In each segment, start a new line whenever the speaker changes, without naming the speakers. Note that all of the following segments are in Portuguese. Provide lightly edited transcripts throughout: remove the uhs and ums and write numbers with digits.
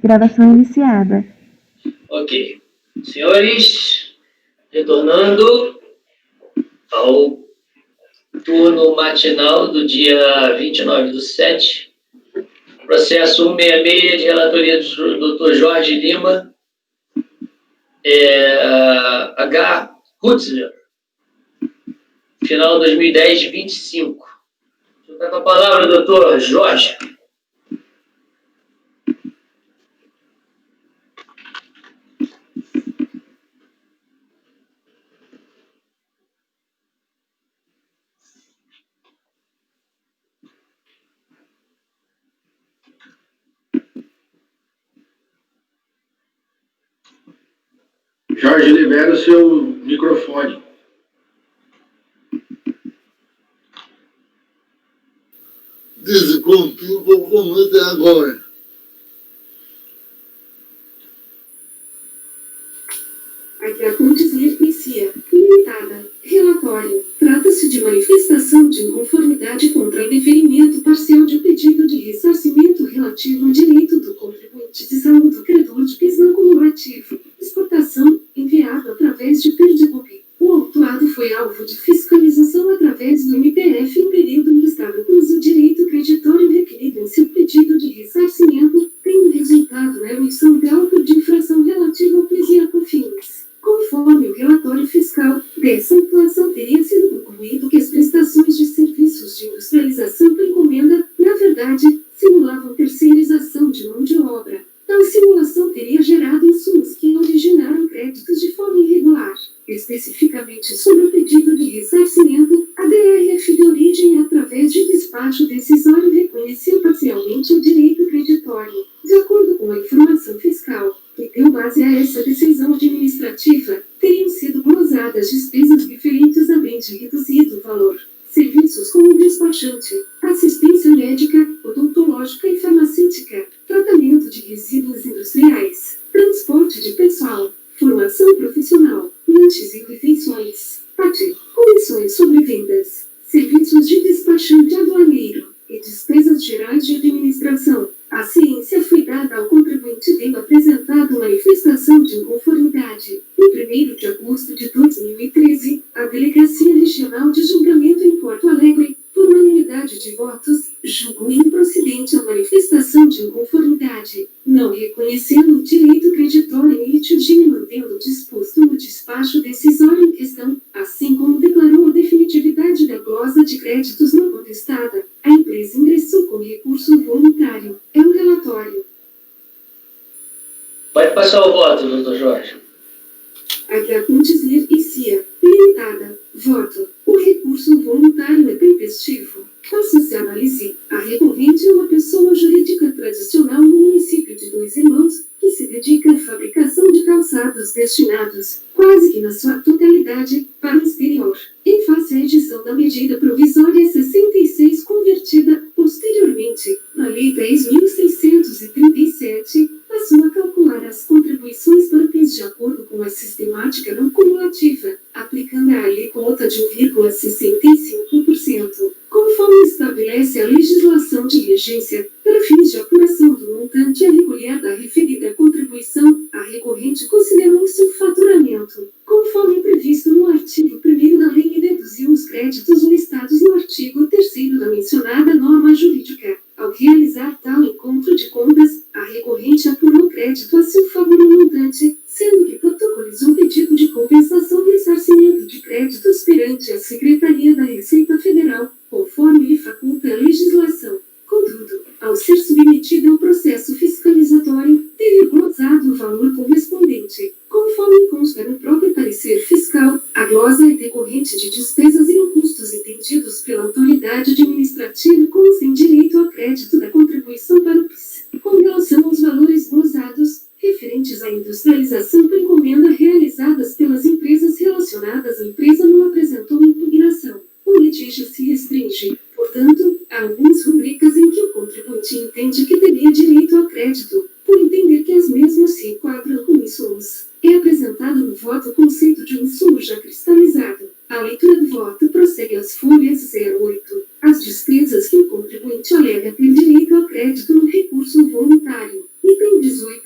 Gravação iniciada.
Ok. Senhores, retornando ao turno matinal do dia 29/7, processo 166 de relatoria do Dr. Jorge Lima, H. Hutzler, final 2010, 25. O senhor está com a palavra, doutor Jorge.
Jorge, libera o seu microfone.
Desculpe, como até agora.
Aqui a Condizir Inicia. Limitada. Relatório. Trata-se de manifestação de inconformidade contra indeferimento parcial de pedido de ressarcimento relativo ao direito do contribuinte de saúde do credor de PIS não cumulativo. Exportação, enviado através de Perdigopi. O autuado foi alvo de fiscalização através do MPF em período em que estava incluso o direito creditório requerido em seu pedido de ressarcimento, tendo resultado na emissão de auto de infração relativa ao PIS e a COFINS. Conforme o relatório fiscal, dessa situação teria sido concluído que as prestações de serviços de industrialização por encomenda, na verdade, simulavam terceirização de mão de obra. Tal simulação teria gerado insumos que originaram créditos de forma irregular. Especificamente sobre o pedido de ressarcimento, a DRF de origem, através de despacho decisório, reconheceu parcialmente o direito creditório. De acordo com a informação fiscal, que deu base a essa decisão administrativa, teriam sido glosadas despesas referentes a bem de reduzido valor, serviços como despachante, assistência médica, odontológica e farmacêutica, tratamento de resíduos industriais, transporte de pessoal, formação profissional, lanches e refeições, PAT, comissões sobre vendas, serviços de despachante aduaneiro e despesas gerais de administração. A ciência foi dada ao contribuinte tendo apresentado manifestação de inconformidade. Em 1º de agosto de 2013, a Delegacia Regional de Julgamento em Porto Alegre, por unanimidade de votos, julgou improcedente a manifestação de inconformidade, não reconhecendo o direito creditório em litígio e mantendo disposto no despacho decisório em questão, assim como declarou a definitividade da glosa de créditos não contestada. A empresa ingressou com recurso voluntário. É um relatório.
Pode passar o voto, doutor Jorge.
Aqui a Condizir Inicia. Limitada. Voto. O recurso voluntário é tempestivo. Faça-se análise. A recorrente é uma pessoa jurídica tradicional no município de Dois Irmãos, que se dedica à fabricação de calçados destinados, quase que na sua totalidade, para o exterior. Em face à edição da medida provisória 66 convertida, posteriormente, na Lei 10.637, passou a calcular as contribuições para o PIS de acordo com a sistemática não cumulativa, aplicando a alíquota de 1,65%, conforme estabelece a legislação de regência, para fins de apuração do montante a recolher da referida contribuição, a recorrente considerou seu faturamento, conforme previsto no artigo 1º da lei, e deduziu os créditos listados no artigo 3º da mencionada norma jurídica. Ao realizar tal encontro de contas, a recorrente apurou crédito a seu favor no montante, sendo que protocolizou pedido de compensação e ressarcimento de créditos perante a Secretaria da Receita Federal, conforme lhe faculta a legislação. Contudo, ao ser submetido ao processo fiscalizatório, teve glosado o valor correspondente. Conforme consta no próprio parecer fiscal, a glosa é decorrente de despesas e custos entendidos pela autoridade administrativa como sem direito a crédito da contribuição para o PIS. Com relação aos valores glosados, referentes à industrialização por encomenda realizadas pelas empresas relacionadas à empresa, não apresentou impugnação. O litígio se restringe, portanto, a algumas rubricas em que o contribuinte entende que teria direito a crédito, por entender que as mesmas se enquadram como insumos. É apresentado no voto o conceito de um insumo já cristalizado. A leitura do voto prossegue às folhas 08. As despesas que o contribuinte alega ter direito a crédito no recurso voluntário. Item 18.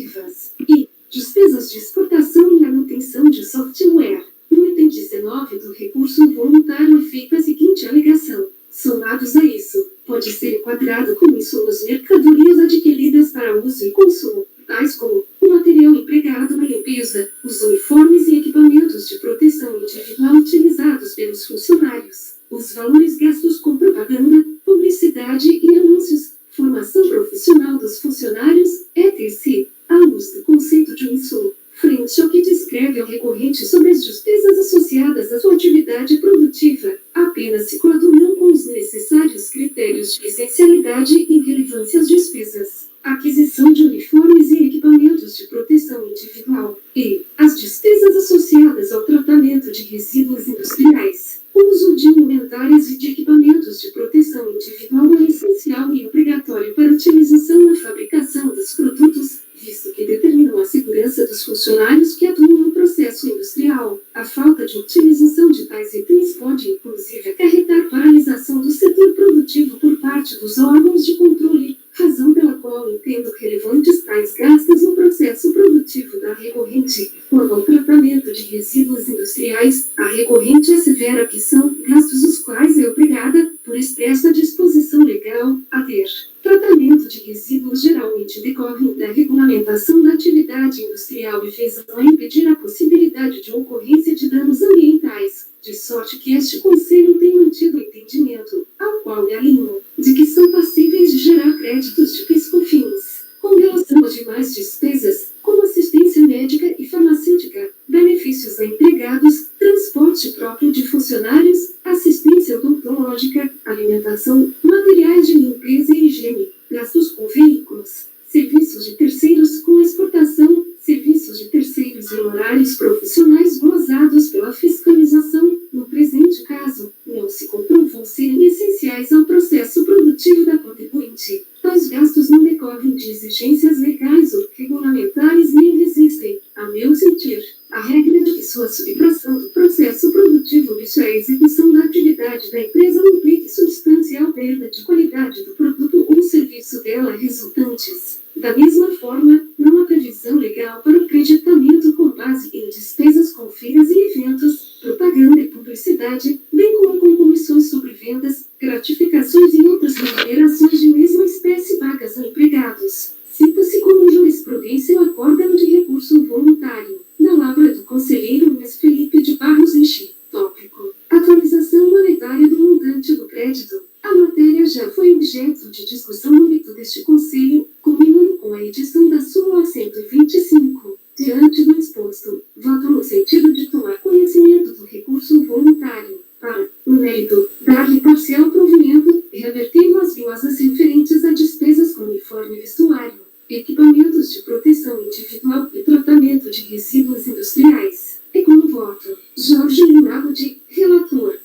produtivas. E despesas de exportação e manutenção de software. No item 19 do recurso voluntário é feita a seguinte alegação. Somados a isso, pode ser enquadrado como insumos mercadorias adquiridas para uso e consumo, tais como o material empregado na limpeza, os uniformes e equipamentos de proteção individual utilizados pelos funcionários, os valores gastos com propaganda, publicidade e anúncios, formação profissional dos funcionários, etc., à luz do conceito de insumo. Frente ao que descreve o recorrente sobre as despesas associadas à sua atividade produtiva, apenas se coadunam com os necessários critérios de essencialidade e relevância às despesas. Aquisição de uniformes e equipamentos de proteção individual e as despesas associadas ao tratamento de resíduos industriais. O uso de indumentárias e de equipamentos de proteção individual é essencial e obrigatório para utilização na fabricação dos produtos, visto que determinam a segurança dos funcionários que atuam no processo industrial. A falta de utilização de tais itens pode, inclusive, acarretar paralisação do setor produtivo por parte dos órgãos de controle, razão pela qual entendo relevantes tais gastos no processo produtivo da recorrente. Quanto ao tratamento de resíduos industriais, a recorrente assevera que são gastos os quais é obrigada, por expressa disposição legal, a ter. Tratamento de resíduos geralmente decorrem da regulamentação da atividade industrial e visam a impedir a possibilidade de ocorrência de danos ambientais, de sorte que este Conselho tem mantido o entendimento, ao qual me alinho, de que são passíveis de gerar créditos de PIS/COFINS. Com relação às demais despesas, como assistência médica e farmacêutica, benefícios a empregados, transporte próprio de funcionários, assistência odontológica, alimentação, materiais de limpeza e higiene, gastos com veículos, serviços de terceiros com exportação, serviços de terceiros e honorários profissionais gozados pela fiscalização, no presente caso, não se comprovou serem essenciais ao processo produtivo da contribuinte. Tais gastos não decorrem de exigências legais ou regulamentares nem resistem, a meu sentir, à regra de que sua subtração do processo produtivo vise a execução da atividade da empresa não implique substancial perda de qualidade do produto ou serviço dela resultantes. Da mesma forma, não há previsão legal para o creditamento com base em despesas com feiras e eventos, propaganda e publicidade, bem como com comissões sobre vendas, gratificações e outras remunerações de mesma espécie pagas a empregados. Cita-se como jurisprudência o acórdão de recurso voluntário, na lavra do conselheiro Luiz Felipe de Barros Enchi. Tópico: atualização monetária do montante do crédito. A matéria já foi objeto de discussão no âmbito deste Conselho, culminando com a edição da súmula 125. Diante do exposto, voto no sentido de tomar conhecimento do recurso voluntário, para, no mérito, dar-lhe parcial provimento, revertendo as viosas referentes a despesas com uniforme e vestuário, equipamentos de proteção individual e tratamento de resíduos industriais. E com o voto, Jorge Linaldo de relator.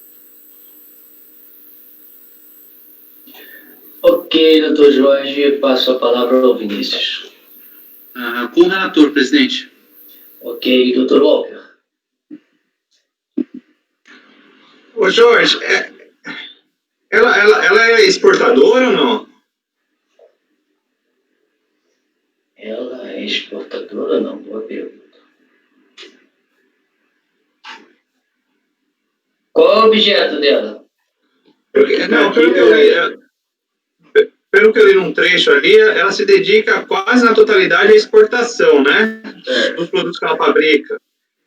Ok, doutor Jorge, passo a palavra ao Vinícius.
Com o relator, presidente.
Ok, doutor Walker.
Ô Jorge, ela é exportadora ou não?
Ela é exportadora ou não? Boa pergunta. Qual é o objeto dela?
Pelo que eu li num trecho ali, ela se dedica quase na totalidade à exportação, né? Dos produtos que ela fabrica.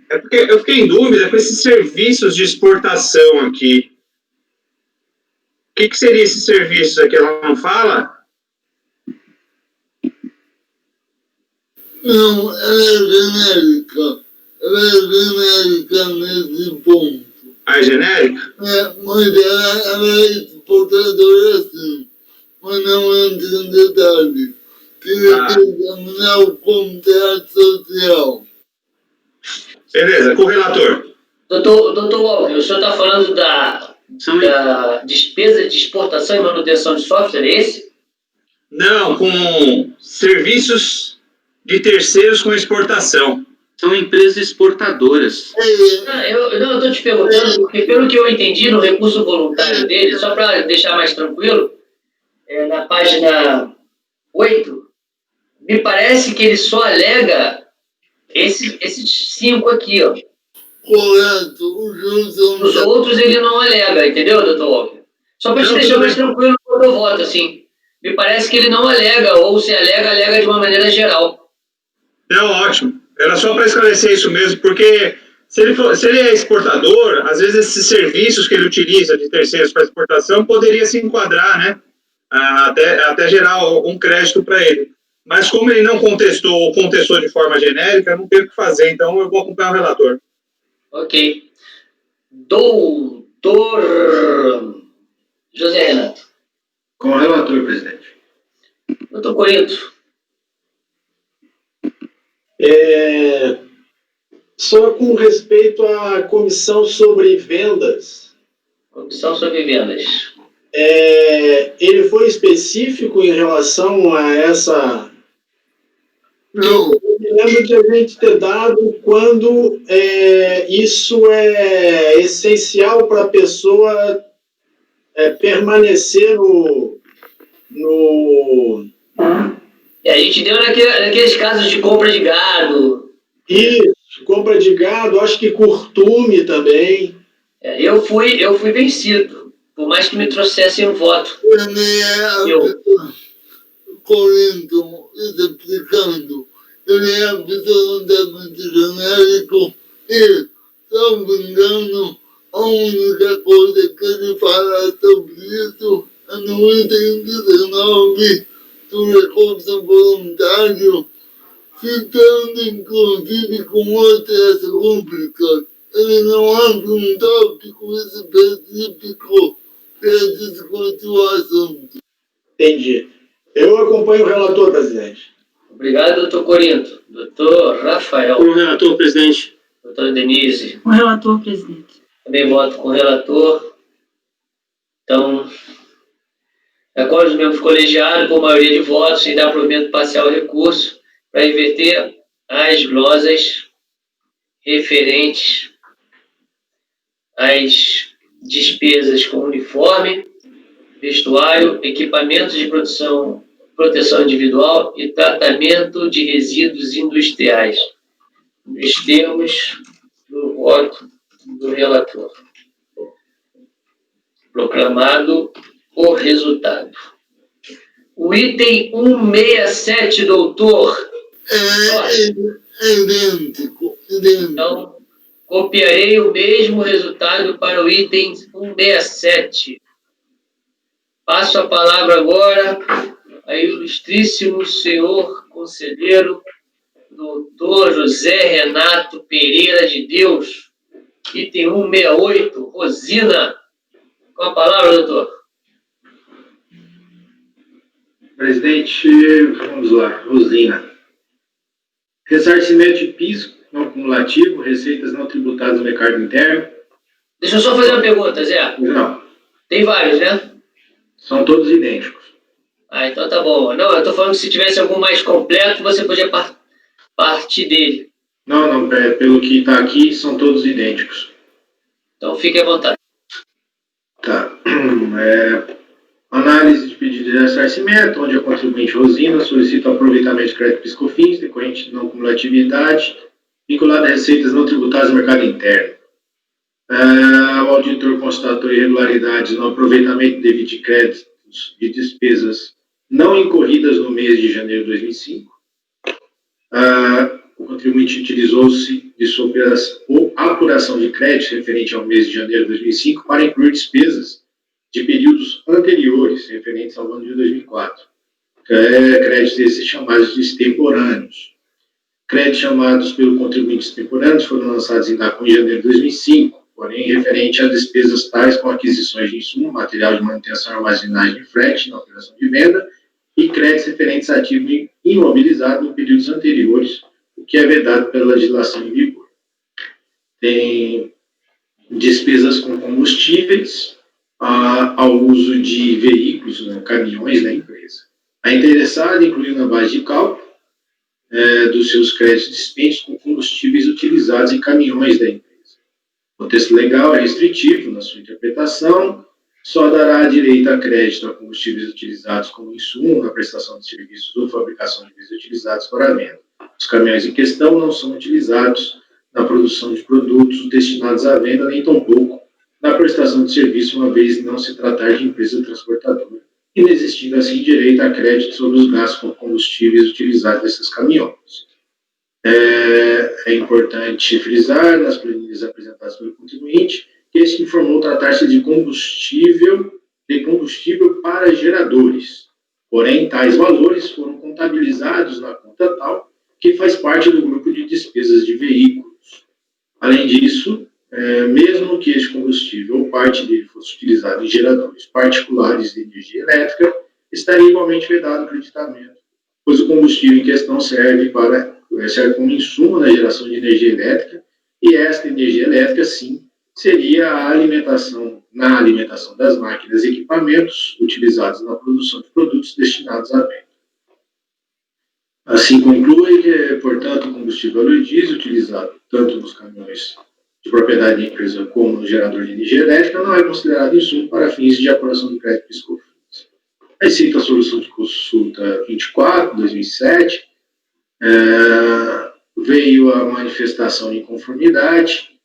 É porque eu fiquei em dúvida com esses serviços de exportação aqui. O que seria esses serviços aqui? Ela não fala?
Não, ela é genérica. Ela é genérica nesse ponto.
Ah, é genérica?
Mas ela é exportadora sim. Mas não entra em detalhe. Teria que examinar o contrato social.
Beleza, com o relator.
Doutor Walker, o senhor está falando da despesa de exportação e manutenção de software, é esse?
Não, com serviços de terceiros com exportação.
São empresas exportadoras.
Eu estou te perguntando, porque pelo que eu entendi no recurso voluntário dele, só para deixar mais tranquilo, na página 8, me parece que ele só alega esses 5 aqui, ó.
Correto. O juiz
Os outros ele não alega, entendeu, doutor Walker? Só para te deixar mais tranquilo quando eu voto, assim. Me parece que ele não alega, ou se alega, alega de uma maneira geral.
Não, ótimo. Era só para esclarecer isso mesmo, porque se ele é exportador, às vezes esses serviços que ele utiliza de terceiros para exportação poderia se enquadrar, né? Até gerar um crédito para ele. Mas como ele não contestou ou contestou de forma genérica, não tem o que fazer, então eu vou acompanhar o relator.
Ok. Doutor José Renato.
Com o relator, presidente.
Doutor Corinto.
Só com respeito à comissão sobre vendas.
Comissão sobre vendas.
Ele foi específico em relação a essa...
Não.
Eu me lembro de a gente ter dado quando isso é essencial para a pessoa permanecer no...
E a gente deu naqueles casos de compra de gado.
Isso, compra de gado, acho que curtume também.
Eu fui vencido, por mais que me trouxessem um voto.
Corinto, explicando. Ele é absolutamente genérico e, se não me engano, a única coisa que ele fala sobre isso é no item 19 do recurso voluntário, citando inclusive com outras rúbricas. Ele não abre um tópico específico para discutir o assunto.
Entendi. Eu acompanho o relator, presidente.
Obrigado, doutor Corinto. Doutor Rafael.
Com o relator, presidente.
Doutora Denise.
Com o relator, presidente.
Também voto com o relator. Então, acordo os membros colegiados por maioria de votos e dar provimento parcial ao recurso para inverter as glosas referentes às despesas com uniforme, vestuário, equipamentos de proteção individual e tratamento de resíduos industriais, nos termos do voto do relator. Proclamado o resultado. O item 167, doutor.
É idêntico.
Então, copiarei o mesmo resultado para o item 167. Passo a palavra agora ao ilustríssimo senhor conselheiro, doutor José Renato Pereira de Deus, item 168, Rosina. Com a palavra, doutor.
Presidente, vamos lá, Rosina. Ressarcimento de piso não cumulativo, receitas não tributadas no mercado interno.
Deixa eu só fazer uma pergunta, Zé.
Não.
Tem vários, né?
São todos idênticos.
Então tá bom. Não, eu tô falando que se tivesse algum mais completo, você podia partir dele.
Não, pelo que está aqui, são todos idênticos.
Então fique à vontade.
Tá. Análise de pedido de ressarcimento, onde a contribuinte Rosina solicita o aproveitamento de crédito PiscoFins, decorrente de não cumulatividade, vinculado a receitas não tributadas no mercado interno. O auditor constatou irregularidades no aproveitamento devido de créditos de despesas não incorridas no mês de janeiro de 2005. O contribuinte utilizou-se de sua apuração de crédito referente ao mês de janeiro de 2005 para incluir despesas de períodos anteriores, referentes ao ano de 2004. Créditos esses chamados de extemporâneos. Créditos chamados pelo contribuinte extemporâneos foram lançados em DACO em janeiro de 2005, porém referente a despesas tais como aquisições de insumo, material de manutenção, armazenagem e frete na operação de venda, e créditos referentes a ativo imobilizado em períodos anteriores, o que é vedado pela legislação em vigor. Tem despesas com combustíveis, ao uso de veículos, caminhões da empresa. A interessada incluiu na base de cálculo dos seus créditos dispêndios com combustíveis utilizados em caminhões da empresa. O texto legal é restritivo na sua interpretação, só dará direito a crédito a combustíveis utilizados como insumo na prestação de serviços ou fabricação de bens utilizados para a venda. Os caminhões em questão não são utilizados na produção de produtos destinados à venda, nem tampouco na prestação de serviço, uma vez não se tratar de empresa transportadora, inexistindo assim direito a crédito sobre os gastos com combustíveis utilizados desses caminhões. É importante frisar, nas planilhas apresentadas pelo contribuinte, que este informou tratar-se de combustível para geradores. Porém, tais valores foram contabilizados na conta tal, que faz parte do grupo de despesas de veículos. Além disso, mesmo que este combustível ou parte dele fosse utilizado em geradores particulares de energia elétrica, estaria igualmente vedado o creditamento, pois o combustível em questão serve como insumo na geração de energia elétrica, e esta energia elétrica, sim, seria na alimentação das máquinas e equipamentos utilizados na produção de produtos destinados à venda. Assim conclui que, portanto, o combustível óleo diesel utilizado tanto nos caminhões de propriedade da empresa como no gerador de energia elétrica não é considerado insumo para fins de apuração de crédito PIS/COFINS. Aí cita a solução de consulta 24, 2007, veio a manifestação de inconformidade,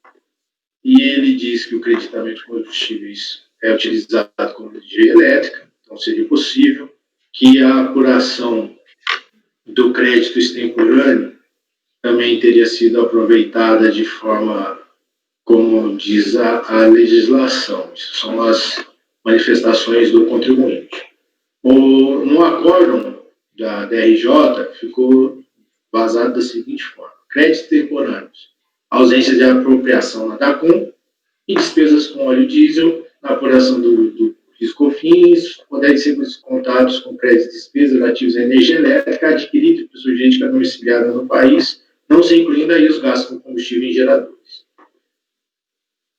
e ele diz que o creditamento de combustíveis é utilizado como energia elétrica, então seria possível que a apuração do crédito extemporâneo também teria sido aproveitada de forma, como diz a legislação. Isso são as manifestações do contribuinte. No acórdão da DRJ ficou vazado da seguinte forma: créditos temporâneos, ausência de apropriação na DACOM e despesas com óleo diesel na apuração do PIS/COFINS poderem ser descontados com créditos de despesas relativos à energia elétrica adquirida por pessoa jurídica domiciliada no país, não se incluindo aí os gastos com combustível em geradores.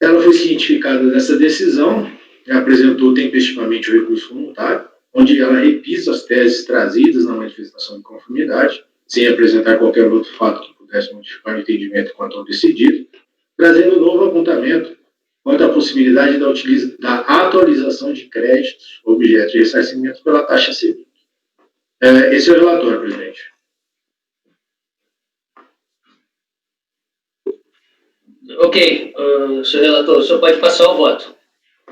Ela foi cientificada dessa decisão, apresentou tempestivamente o recurso voluntário, onde ela repisa as teses trazidas na manifestação de conformidade, sem apresentar qualquer outro fato que pudesse modificar o entendimento quanto ao decidido, trazendo um novo apontamento quanto à possibilidade da atualização de créditos, objeto de ressarcimento pela taxa Selic. Esse é o relatório, presidente.
Ok, senhor relator, o senhor pode passar o voto.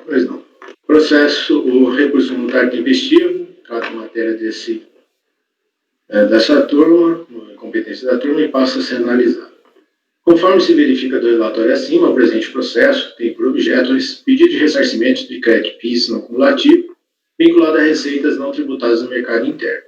Pois não. O recurso voluntário tempestivo, trata a matéria dessa turma, competência da turma, e passa a ser analisado. Conforme se verifica do relatório acima, o presente processo tem por objeto o pedido de ressarcimento de crédito PIS não cumulativo, vinculado a receitas não tributadas no mercado interno.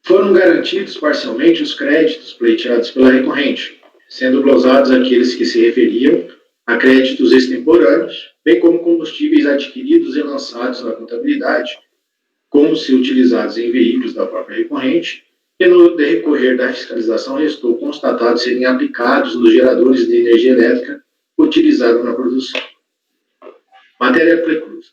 Foram garantidos parcialmente os créditos pleiteados pela recorrente, sendo glosados aqueles que se referiam a créditos extemporâneos, bem como combustíveis adquiridos e lançados na contabilidade, como se utilizados em veículos da própria recorrente, que no decorrer da fiscalização restou constatado serem aplicados nos geradores de energia elétrica utilizados na produção. Matéria preclusa.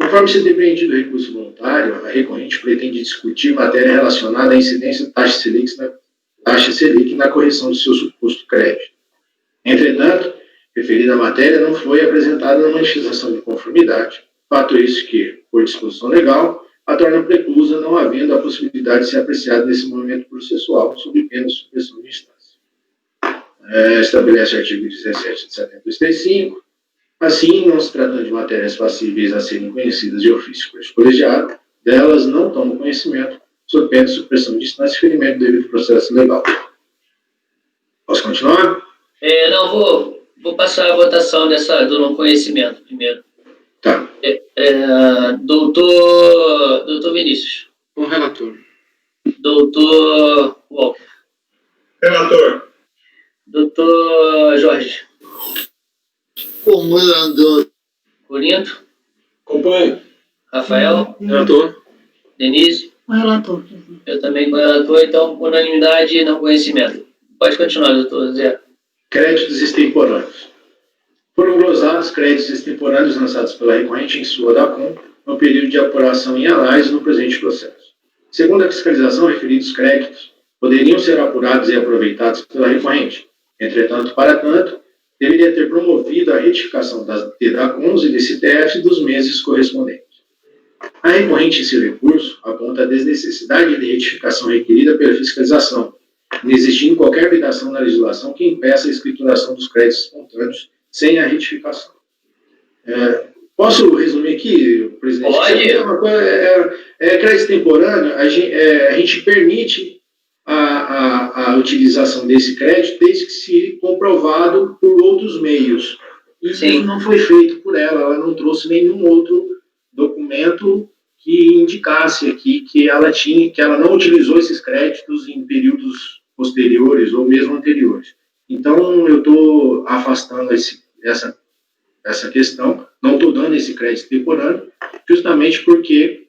Conforme se depende do recurso voluntário, a recorrente pretende discutir matéria relacionada à incidência da taxa Selic na correção do seu suposto crédito. Entretanto, referida matéria não foi apresentada na manifestação de conformidade, fato esse que, por disposição legal, a torna preclusa, não havendo a possibilidade de ser apreciada nesse momento processual, sob pena de supressão de instância. Estabelece o artigo 17 de 70/35. Assim, não se tratando de matérias passíveis a serem conhecidas de ofício por colegiado, delas não tomam conhecimento, sob pena de supressão de instância e ferimento do devido processo legal. Posso continuar?
Não, vou passar a votação do não conhecimento primeiro.
Tá.
Doutor Vinícius.
Com o relator.
Doutor Walker.
Relator.
Doutor Jorge.
Como relator.
Corinto.
Acompanho.
Rafael.
Relator.
Denise.
O relator.
Eu também com o relator, então, por unanimidade e não conhecimento. Pode continuar, doutor Zé.
Créditos extemporâneos. Foram glosados créditos extemporâneos lançados pela recorrente em sua DACOM no período de apuração em análise no presente processo. Segundo a fiscalização, referidos créditos poderiam ser apurados e aproveitados pela recorrente. Entretanto, para tanto, deveria ter promovido a retificação da DEDAC11 e desse TF dos meses correspondentes. A recorrente em seu recurso aponta a desnecessidade de retificação requerida pela fiscalização, não existindo qualquer vedação na legislação que impeça a escrituração dos créditos espontâneos sem a retificação. Posso resumir aqui, presidente?
Pode.
Crédito extemporâneo, a gente permite a utilização desse crédito desde que se comprovado por outros meios. Isso não foi feito por ela não trouxe nenhum outro documento que indicasse aqui que ela não utilizou esses créditos em períodos posteriores ou mesmo anteriores. Então, eu estou afastando essa questão, não estou dando esse crédito temporâneo, justamente porque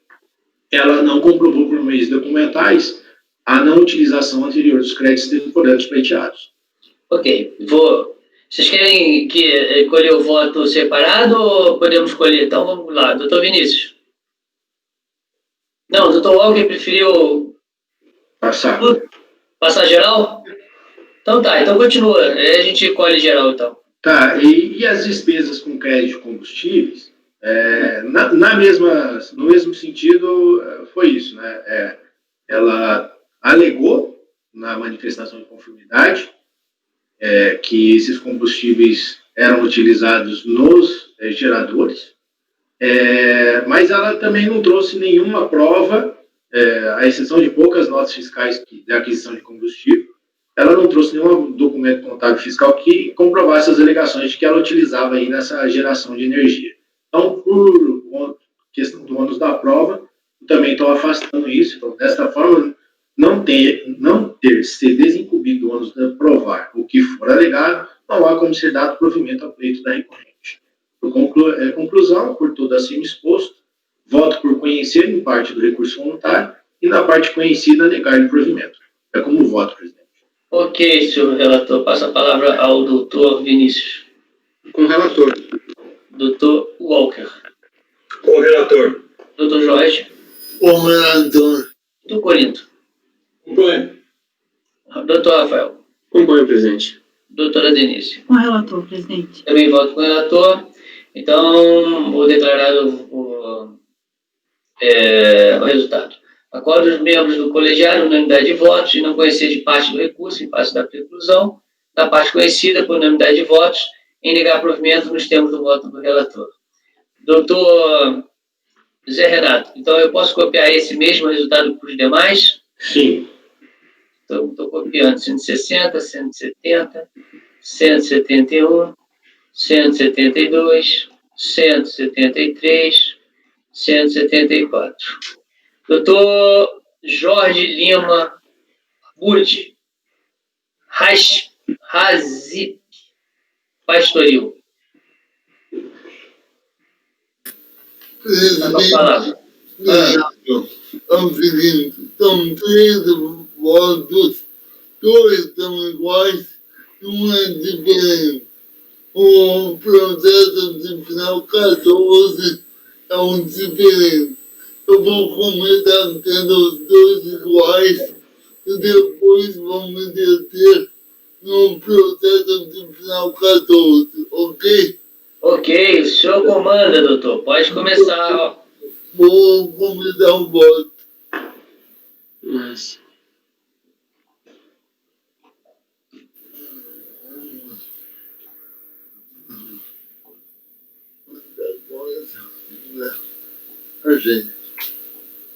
ela não comprovou por meios documentais a não utilização anterior dos créditos temporâneos pleiteados.
Ok. Vocês querem escolher o voto separado ou podemos escolher? Então vamos lá. Doutor Vinícius. Não, o doutor Walker preferiu... Passar geral? Então tá, então continua. Aí a gente escolhe geral então.
Tá, e as despesas com crédito de combustíveis, no mesmo sentido, foi isso, né? Ela alegou na manifestação de conformidade que esses combustíveis eram utilizados nos geradores, mas ela também não trouxe nenhuma prova, à exceção de poucas notas fiscais de aquisição de combustível, ela não trouxe nenhum documento contábil fiscal que comprovasse as alegações de que ela utilizava aí nessa geração de energia. Então, por questão do ônus da prova, eu também estou afastando isso. Então, desta forma, não ter ser desincumbido do ônus de provar o que for alegado, não há como ser dado provimento ao pleito da recorrente. Por conclusão, por todo acima exposto, voto por conhecer em parte do recurso voluntário e na parte conhecida negar-lhe provimento. É como voto, presidente.
Ok, senhor relator. Passo a palavra ao doutor Vinícius.
Com o relator.
Doutor Walker.
Com o relator.
Doutor Jorge.
Com o relator.
Doutor Corinto.
Acompanho.
Doutor Rafael.
Acompanho, presidente.
Doutora Denise.
Com o relator, presidente.
Também voto com o relator. Então, vou declarar o resultado. Acordo os membros do colegiado, unanimidade de votos, e não conhecer de parte do recurso, em face da preclusão, da parte conhecida, por unanimidade de votos, em negar provimento nos termos do voto do relator. Doutor Zé Renato, então eu posso copiar esse mesmo resultado para os demais?
Sim.
Então, estou copiando 160, 170, 171, 172, 173, 174. Doutor Jorge Lima Budi, Razip Pastoril.
Presidente, é o seguinte, são 13 votos, 2 são iguais e um é diferente. O processo de final 14 é um diferente. Eu vou começar tendo os 2 iguais e depois vou me deter no processo de final 14, ok?
Ok, o senhor comanda, doutor. Pode começar.
Vou começar o voto.
Mas...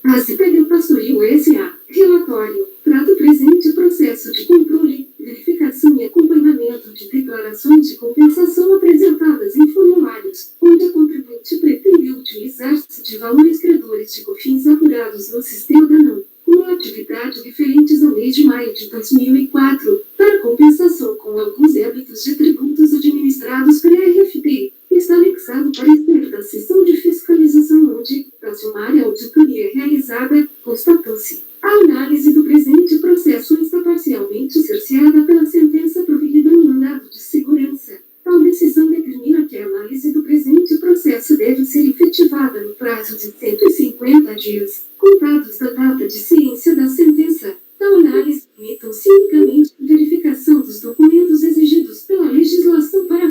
A CPD Pastoril S.A. Relatório. Trato presente processo de controle, verificação e acompanhamento de declarações de compensação apresentadas em formulários, onde a contribuinte pretendeu utilizar-se de valores credores de COFINS apurados no sistema da NAM, com atividade referentes ao mês de maio de 2004, para compensação com alguns débitos de tributos administrados pela RFP. Está anexado o parecer da sessão de fiscalização onde, na sumária auditoria realizada, constatou-se: a análise do presente processo está parcialmente cerceada pela sentença proferida no mandado de segurança. Tal decisão determina que a análise do presente processo deve ser efetivada no prazo de 150 dias, contados da data de ciência da sentença. Tal análise limita-se unicamente à verificação dos documentos exigidos pela legislação para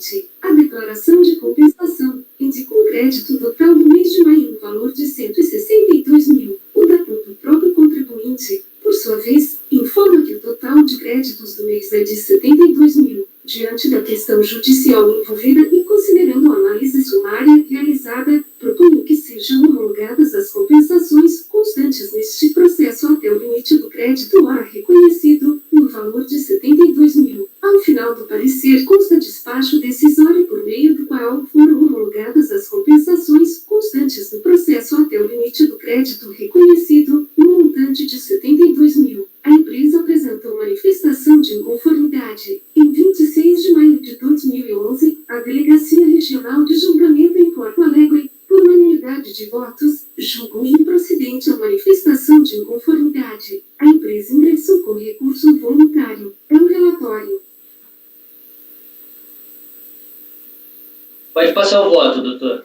contribuinte. A declaração de compensação indica um crédito total do mês de maio no valor de 162 mil. O dado do próprio contribuinte, por sua vez, informa que o total de créditos do mês é de 72 mil. Diante da questão judicial envolvida e considerando a análise sumária realizada, proponho que sejam homologadas as compensações constantes neste processo até o limite do crédito ora reconhecido, no valor de 72 mil. Ao final do parecer consta despacho decisório por meio do qual foram homologadas as compensações constantes no processo até o limite do crédito reconhecido, no montante de 72 mil. A empresa apresentou manifestação de inconformidade. Em 26 de maio de 2011, a Delegacia Regional de Julgamento em Porto Alegre, por unanimidade de votos, julgou improcedente a manifestação de inconformidade. A empresa ingressou com recurso voluntário. É o relatório.
Pode passar o voto, doutor.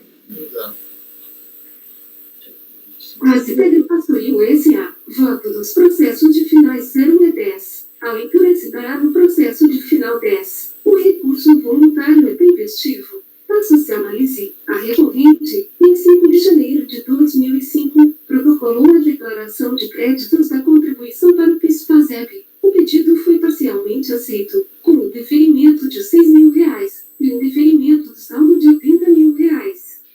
A CPD Pastoril S.A. Voto dos processos de finais 0 e 10. A leitura se dará no processo de final 10. O recurso voluntário é tempestivo. Faça-se análise. A recorrente, em 5 de janeiro de 2005, protocolou a declaração de créditos da contribuição para o PIS/PASEP. O pedido foi parcialmente aceito, com o deferimento de R$ 6 mil e o indeferimento do saldo de R$ 80 mil.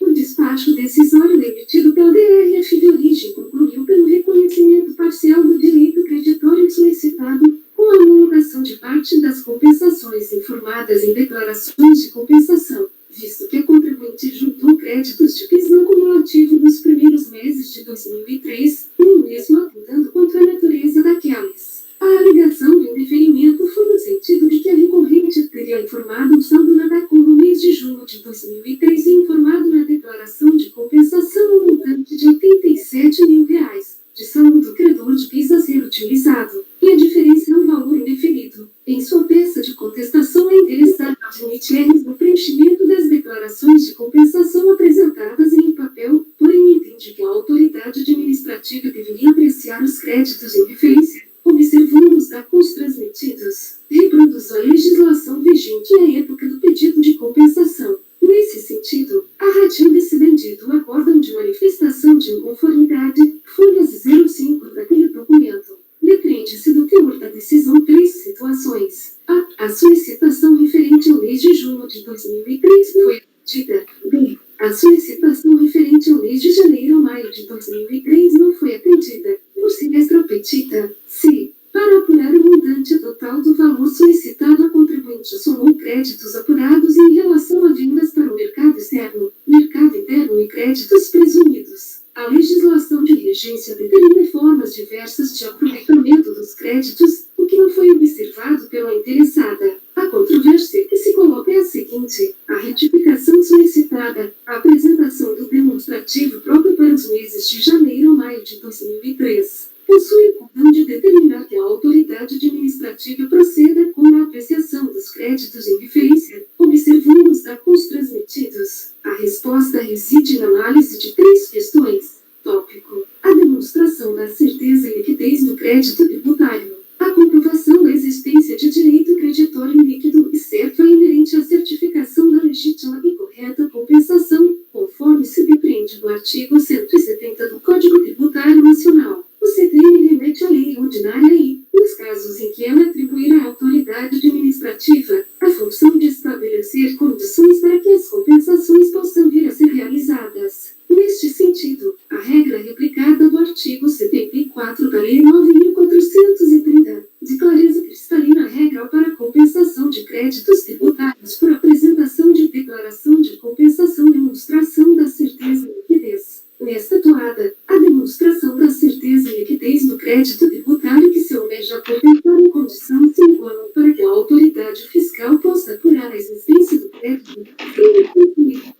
O despacho decisório emitido pela DRF de origem concluiu pelo reconhecimento parcial do direito creditório solicitado, com a homologação de parte das compensações informadas em declarações de compensação, visto que a contribuinte juntou créditos de PIS não cumulativo nos primeiros meses de 2003, nem mesmo apontando contra a natureza daqueles. A alegação do indeferimento foi no sentido de que a recorrente teria informado o saldo na DACOM no mês de junho de 2003 e informado na declaração de compensação um montante de R$ 87 mil, de saldo do credor de PIS a ser utilizado, e a diferença é o valor indeferido. Em sua peça de contestação, a interessada admite erros no preenchimento das declarações de compensação apresentadas em papel, porém entende que a autoridade administrativa deveria apreciar os créditos em referência, observando os dados transmitidos. Reproduzo a legislação vigente à época do pedido de compensação. Nesse sentido, a ratio decidente do acórdão de manifestação de inconformidade, folhas 05 daquele documento, depende-se do teor da decisão 3 situações. A solicitação referente ao mês de junho de 2003 foi atendida. B. A solicitação referente ao mês de janeiro a maio de 2003 não foi atendida, por semestre petita. C. Para apurar o montante total do valor solicitado, a contribuinte somou créditos apurados em relação a vendas para o mercado externo, mercado interno e créditos presumidos. A legislação de regência determina formas diversas de aproveitamento dos créditos, o que não foi observado pela interessada. A controvérsia que se coloca é a seguinte: a retificação solicitada, a apresentação do demonstrativo próprio para os meses de janeiro a maio de 2003. Possui o condão de determinar que a autoridade administrativa proceda com a apreciação dos créditos em referência, observando os dados transmitidos. A resposta reside na análise de 3 questões. Tópico: a demonstração da certeza e liquidez do crédito tributário, a comprovação da existência de direito creditório líquido e certo é inerente à certificação da legítima e correta compensação, conforme se depreende do artigo 170 do Código Tributário Nacional. O CTN remete à lei ordinária e, nos casos em que ela atribuir à autoridade administrativa a função de estabelecer condições para que as compensações possam vir a ser realizadas. Neste sentido, a regra replicada do artigo 74 da Lei 9.430, de clareza cristalina regra para a compensação de créditos tributários por apresentação de declaração de compensação, demonstração da certeza e liquidez. Nesta toada, a demonstração da certeza e liquidez do crédito tributário que se almeja compensar em condição sine qua non para que a autoridade fiscal possa apurar a existência do crédito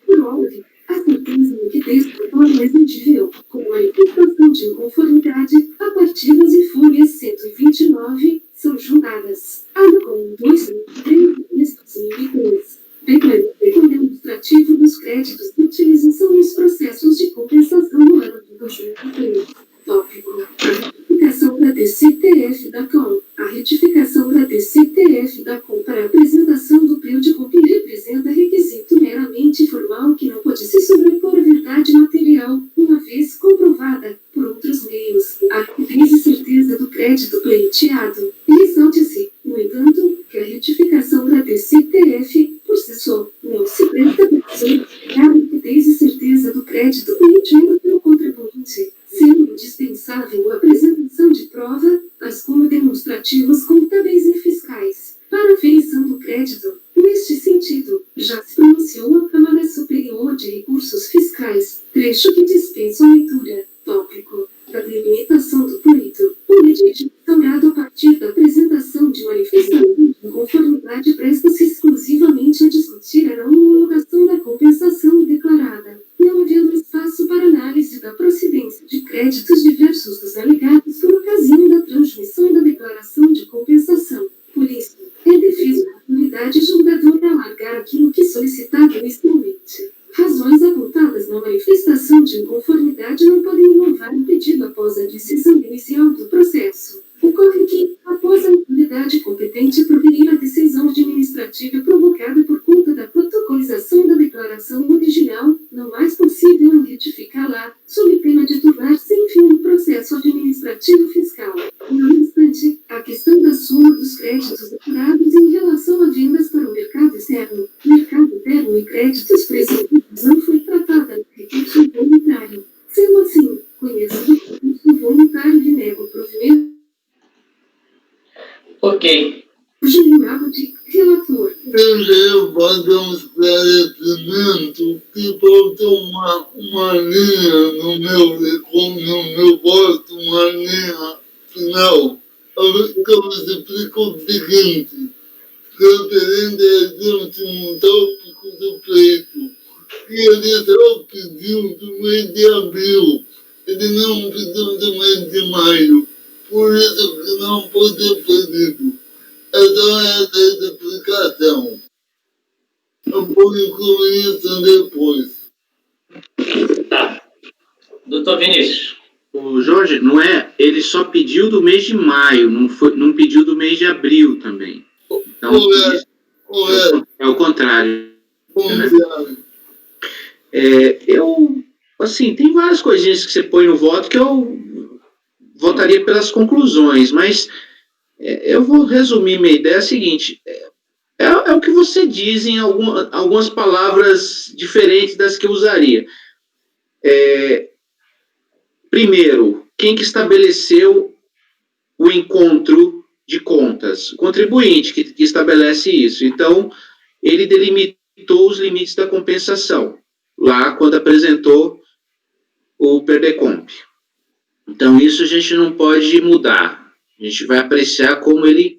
por ordem. A certeza e liquidez de forma exigível, com manifestação de inconformidade, a partidas e folhas 129, são julgadas. ADCOM 2003. Declaração demonstrativo dos créditos de utilização nos processos de compensação no ano de 2003. Tópico: a retificação da DCTF da COM. A retificação da DCTF da COM para apresentação do PREU de COM representa pleito. Já se pronunciou a Câmara Superior de Recursos Fiscais. Trecho que dispensa a leitura. Tópico. Da delimitação do pleito. O litígio instaurado a partir da apresentação de manifestação de inconformidade presta-se exclusivamente a discutir a homologação da compensação declarada, não havendo espaço para análise da procedência de créditos diversos dos alegados por ocasião da transmissão da declaração de compensação. Por isso, é defesa da autoridade julgadora alargar aquilo que solicitado inicialmente. Razões apontadas na manifestação de inconformidade não podem inovar o pedido após a decisão inicial do processo. Ocorre que, após a autoridade competente proferir a decisão administrativa provocada por conta da protocolização da declaração original, não mais possível não retificá-la, sob pena de tornar-se enfim o processo administrativo fiscal. No obstante, a questão da soma dos créditos apurados em relação a vendas para o mercado externo, mercado interno e créditos presumidos não foi tratada no recurso voluntário. Sendo assim, conhecido o recurso voluntário de nego provimento.
Ok.
Júlio Abud, relator.
Eu já fazer um esclarecimento que falta uma linha no meu voto, uma linha final. Que eu explico o seguinte, referente a esse tópico do pleito, que ele só pediu do mês de abril, ele não pediu do mês de maio, por isso que não pode ser pedido. Então essa explicação. Eu vou incluir isso depois.
Tá. Doutor Vinícius.
O Jorge, não é? Ele só pediu do mês de maio, não pediu do mês de abril também. Então, é o contrário. Assim, tem várias coisinhas que você põe no voto que eu votaria pelas conclusões, mas eu vou resumir minha ideia seguinte. É o que você diz em algumas palavras diferentes das que eu usaria. Primeiro, quem que estabeleceu o encontro de contas? O contribuinte que estabelece isso. Então, ele delimitou os limites da compensação, lá quando apresentou o PERDECOMP. Então, isso a gente não pode mudar. A gente vai apreciar como ele...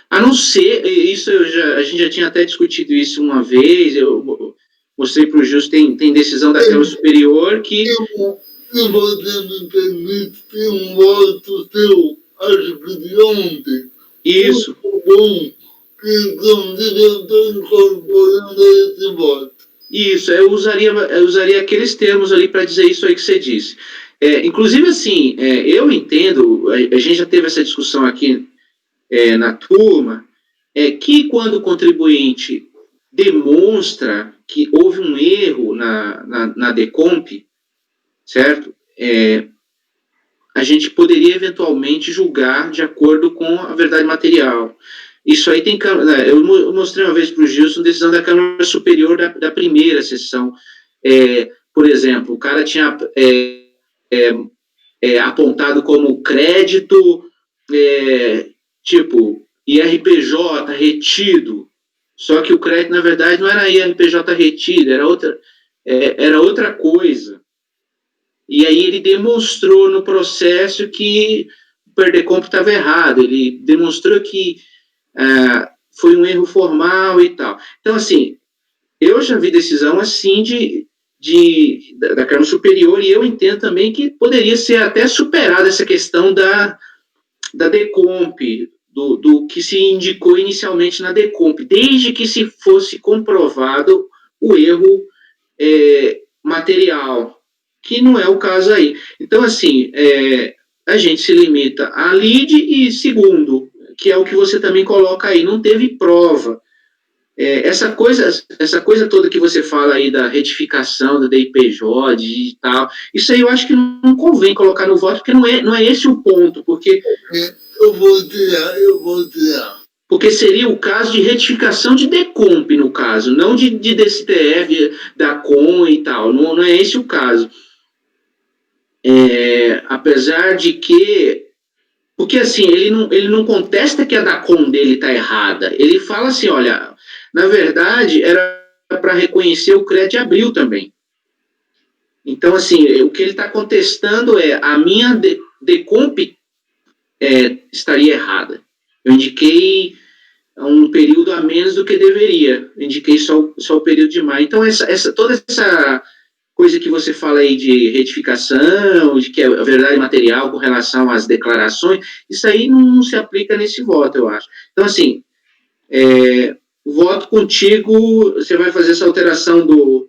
A não ser... Isso a gente já tinha até discutido isso uma vez, eu mostrei para o Justo, tem decisão da Câmara Superior que...
Se você me permite, tem um voto seu, acho que de ontem.
Isso.
Muito bom, que inclusive eu estou incorporando esse voto.
Isso, eu usaria aqueles termos ali para dizer isso aí que você disse. Inclusive, assim, eu entendo, a gente já teve essa discussão aqui na turma, que quando o contribuinte demonstra que houve um erro na DECOMP, certo? A gente poderia eventualmente julgar de acordo com a verdade material. Isso aí tem... Eu mostrei uma vez para o Gilson decisão da Câmara Superior da primeira sessão. Por exemplo, o cara tinha apontado como crédito, tipo, IRPJ retido, só que o crédito, na verdade, não era IRPJ retido, era outra coisa. E aí ele demonstrou no processo que o PERDECOMP estava errado, ele demonstrou que foi um erro formal e tal. Então, assim, eu já vi decisão assim da Câmara Superior, e eu entendo também que poderia ser até superada essa questão da DECOMP, do que se indicou inicialmente na DECOMP, desde que se fosse comprovado o erro material, que não é o caso aí. Então, assim, a gente se limita à lide e, segundo, que é o que você também coloca aí, não teve prova. Essa coisa toda que você fala aí da retificação do DIPJ e tal, isso aí eu acho que não convém colocar no voto, porque não é esse o ponto, porque...
Eu vou tirar.
Porque seria o caso de retificação de DECOMP, no caso, não de DCTF, da COM e tal, não é esse o caso. Apesar de que... Porque, assim, ele não contesta que a DACOM dele está errada. Ele fala assim, olha, na verdade, era para reconhecer o CREA de abril também. Então, assim, o que ele está contestando é a minha decomp estaria errada. Eu indiquei um período a menos do que deveria. Eu indiquei só o período de maio. Então, toda essa coisa que você fala aí de retificação, de que é verdade material com relação às declarações, isso aí não se aplica nesse voto, eu acho. Então, assim, voto contigo, você vai fazer essa alteração dos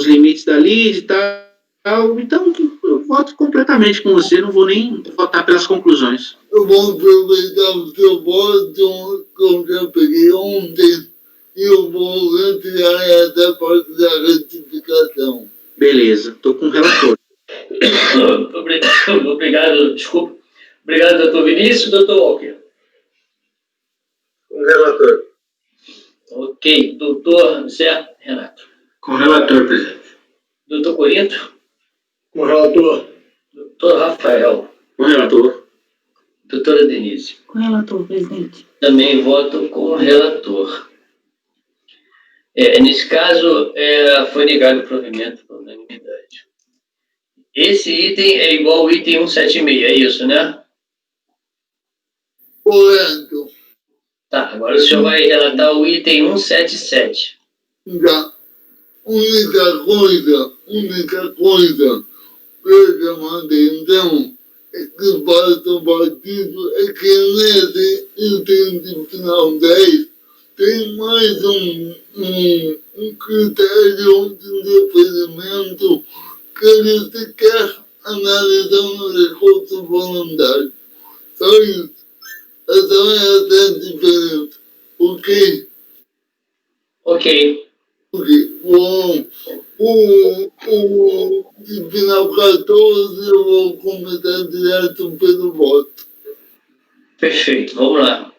limites da LID e tal, então eu voto completamente com você, não vou nem votar pelas conclusões.
Eu vou aproveitar o seu voto, que eu já peguei ontem, e eu vou retirar essa parte da retificação.
Beleza, estou com o relator.
Obrigado, desculpa. Obrigado, doutor Vinícius. Doutor Walker.
Com o relator.
Ok. Doutor Zé Renato.
Com o relator, presidente.
Doutor Corinto.
Com o relator.
Doutor Rafael.
Com o relator.
Doutora Denise.
Com o relator, presidente.
Também voto com o relator. Nesse caso, foi negado o provimento por unanimidade. Esse item é igual ao item 176, é isso, né?
Correto.
Tá, agora o senhor vai relatar o item 177.
Já. Única coisa que eu já mandei, então, é que faça o partido, é que nesse item de final 10 tem mais um critério de deferimento que ele sequer analisar no recurso voluntário. Só isso. Essa é a diferença. Ok?
Ok.
Porque o de final 14 eu vou começar direto pelo voto.
Perfeito, vamos lá.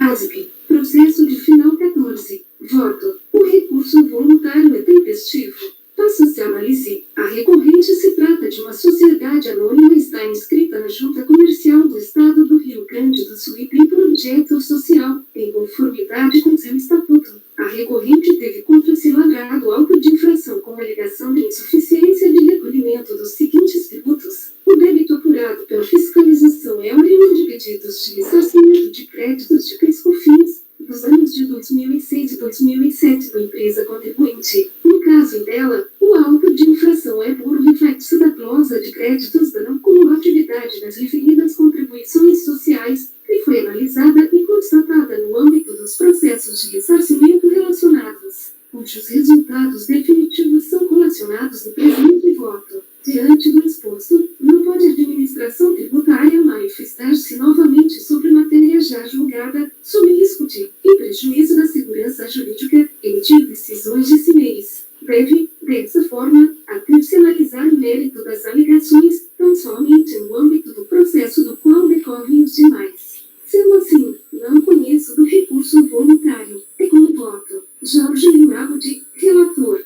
ASP. Processo de final 14. Voto. O recurso voluntário é tempestivo. Faça-se análise. A recorrente se trata de uma sociedade anônima e está inscrita na Junta Comercial do Estado do Rio Grande do Sul e tem por objeto social, em conformidade com seu estatuto. A recorrente teve contra si lavrado auto de infração com alegação de insuficiência de recolhimento dos seguintes tributos. O débito apurado pela fiscalização é oriundo de pedidos de ressarcimento de créditos de PIS/COFINS dos anos de 2006 e 2007 da empresa contribuinte. No caso dela, o auto de infração é por reflexo da clause de créditos da não cumulatividade das referidas contribuições sociais, que foi analisada e constatada no âmbito dos processos de ressarcimento relacionados, cujos resultados definitivos são colacionados no presente voto. Diante do exposto, não pode a administração tributária manifestar-se novamente sobre matéria já julgada, sob risco de, em prejuízo da segurança jurídica, emitir decisões dissimês. Deve, dessa forma, atencionalizar o mérito das alegações, tão somente no âmbito do processo do qual decorrem os demais. Sendo assim, não conheço do recurso voluntário. É com o voto. Jorge Lima de relator.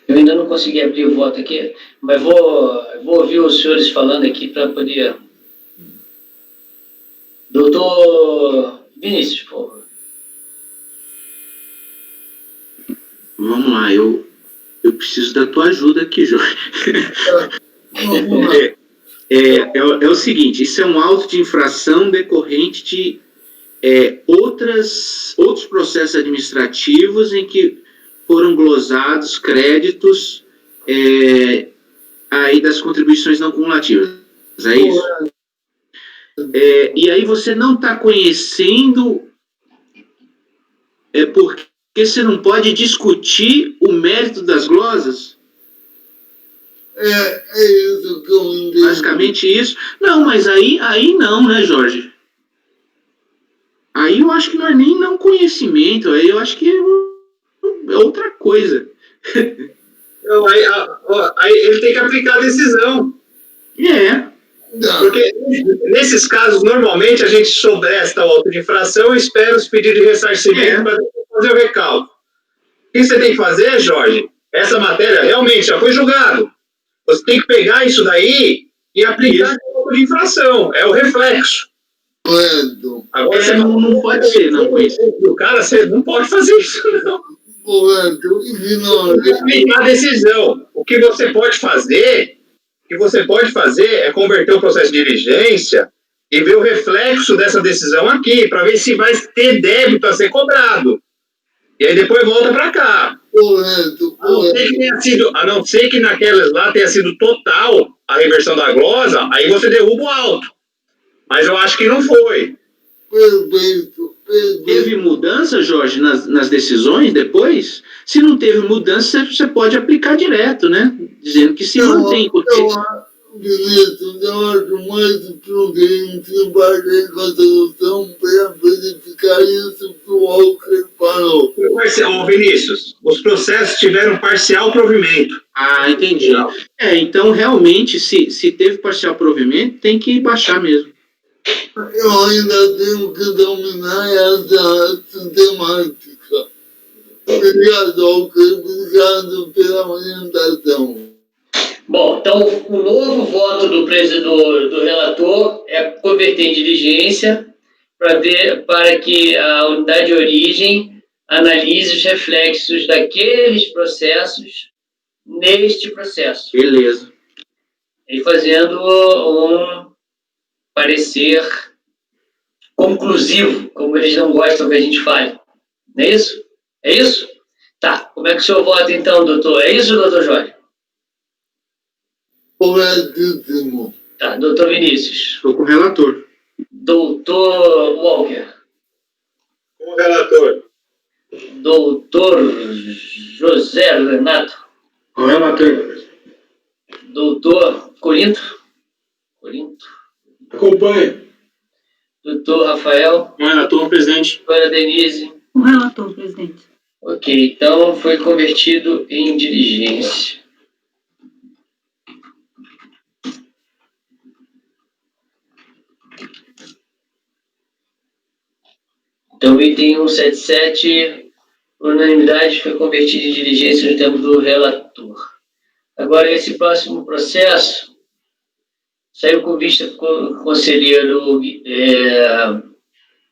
Eu ainda não consegui abrir o voto aqui, mas vou ouvir os senhores falando aqui para poder... Doutor Vinícius, por favor.
Vamos lá, eu preciso da tua ajuda aqui, Jorge. É o seguinte, isso é um auto de infração decorrente de outros processos administrativos em que foram glosados créditos aí das contribuições não cumulativas. É isso? E aí você não está conhecendo porque você não pode discutir o mérito das glosas?
É isso que eu entendi.
Basicamente isso. Não, mas aí não, né, Jorge? Aí eu acho que não é nem não conhecimento, aí eu acho que é outra coisa.
Então, aí ele tem que aplicar a decisão.
Não.
Porque nesses casos, normalmente, a gente sobresta o auto de infração e espera os pedidos de ressarcimento para fazer o recalque. O que você tem que fazer, Jorge? Essa matéria realmente já foi julgado. Você tem que pegar isso daí e aplicar o auto de infração. É o reflexo.
Correto.
Agora, você
não pode ser, não, com isso.
O cara, você não pode fazer isso, não.
Correto. Ignore.
Aplicar a decisão. O que você pode fazer é converter o processo de diligência e ver o reflexo dessa decisão aqui, para ver se vai ter débito a ser cobrado. E aí depois volta para cá.
Correto.
A não ser que naquelas lá tenha sido total a reversão da glosa, aí você derruba o auto. Mas eu acho que não foi.
Perfeito.
Teve mudança, Jorge, nas decisões depois? Se não teve mudança, você pode aplicar direto, né? Dizendo que se mantém. Porque...
Vinícius, eu acho mais prudente bater com a solução para verificar isso que o Walker falou.
Ô, Vinícius, os processos tiveram parcial provimento.
Ah, entendi. Então, realmente, se teve parcial provimento, tem que baixar mesmo.
Eu ainda tenho que dominar essa sistemática. Obrigado, Walker. Obrigado pela orientação.
Bom, então o novo voto do relator é converter em diligência para que a unidade de origem analise os reflexos daqueles processos neste processo.
Beleza.
E fazendo um parecer conclusivo, como eles não gostam que a gente fale. Não é isso? É isso? Tá. Como é que o senhor vota então, doutor? É isso, doutor Jorge?
Corretíssimo.
Tá, doutor Vinícius.
Estou com o relator.
Doutor Walker.
Com o relator.
Doutor José Renato.
Com o relator.
Doutor Corinto.
Acompanhe.
Doutor Rafael.
Com o relator, presidente.
Doutora Denise.
Com o relator, presidente.
Ok, então foi convertido em diligência. Então, item 177, unanimidade, foi convertido em diligência no termo do relator. Agora, esse próximo processo saiu com vista com o conselheiro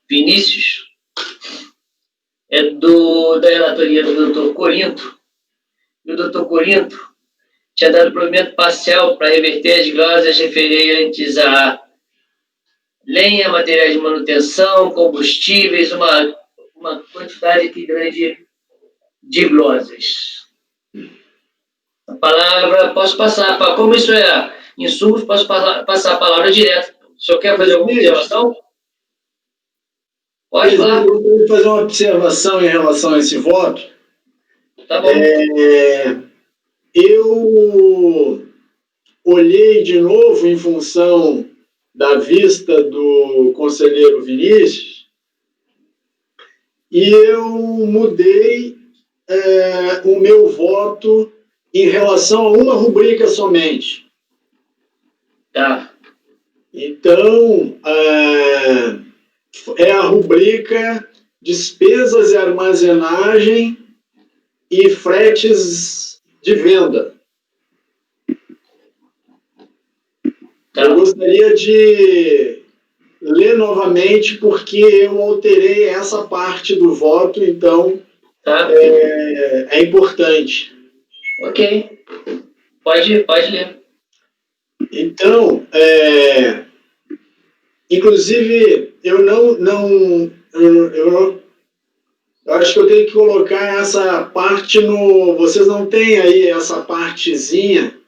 Vinícius, da relatoria do doutor Corinto. E o doutor Corinto tinha dado provimento parcial para reverter as glosas referentes a lenha, materiais de manutenção, combustíveis, uma quantidade aqui grande de glosas. A palavra, posso passar, como isso é insumos, posso passar a palavra direto. O senhor quer fazer alguma observação? Pode falar.
Eu gostaria de fazer uma observação em relação a esse voto.
Tá bom.
Eu olhei de novo em função da vista do conselheiro Vinícius e eu mudei o meu voto em relação a uma rubrica somente.
Tá.
Então, é a rubrica despesas e armazenagem e fretes de venda.
Tá.
Eu gostaria de ler novamente porque eu alterei essa parte do voto, então
Tá.
é importante.
Ok. Pode ler.
Então, inclusive, eu acho que eu tenho que colocar essa parte vocês não têm aí essa partezinha,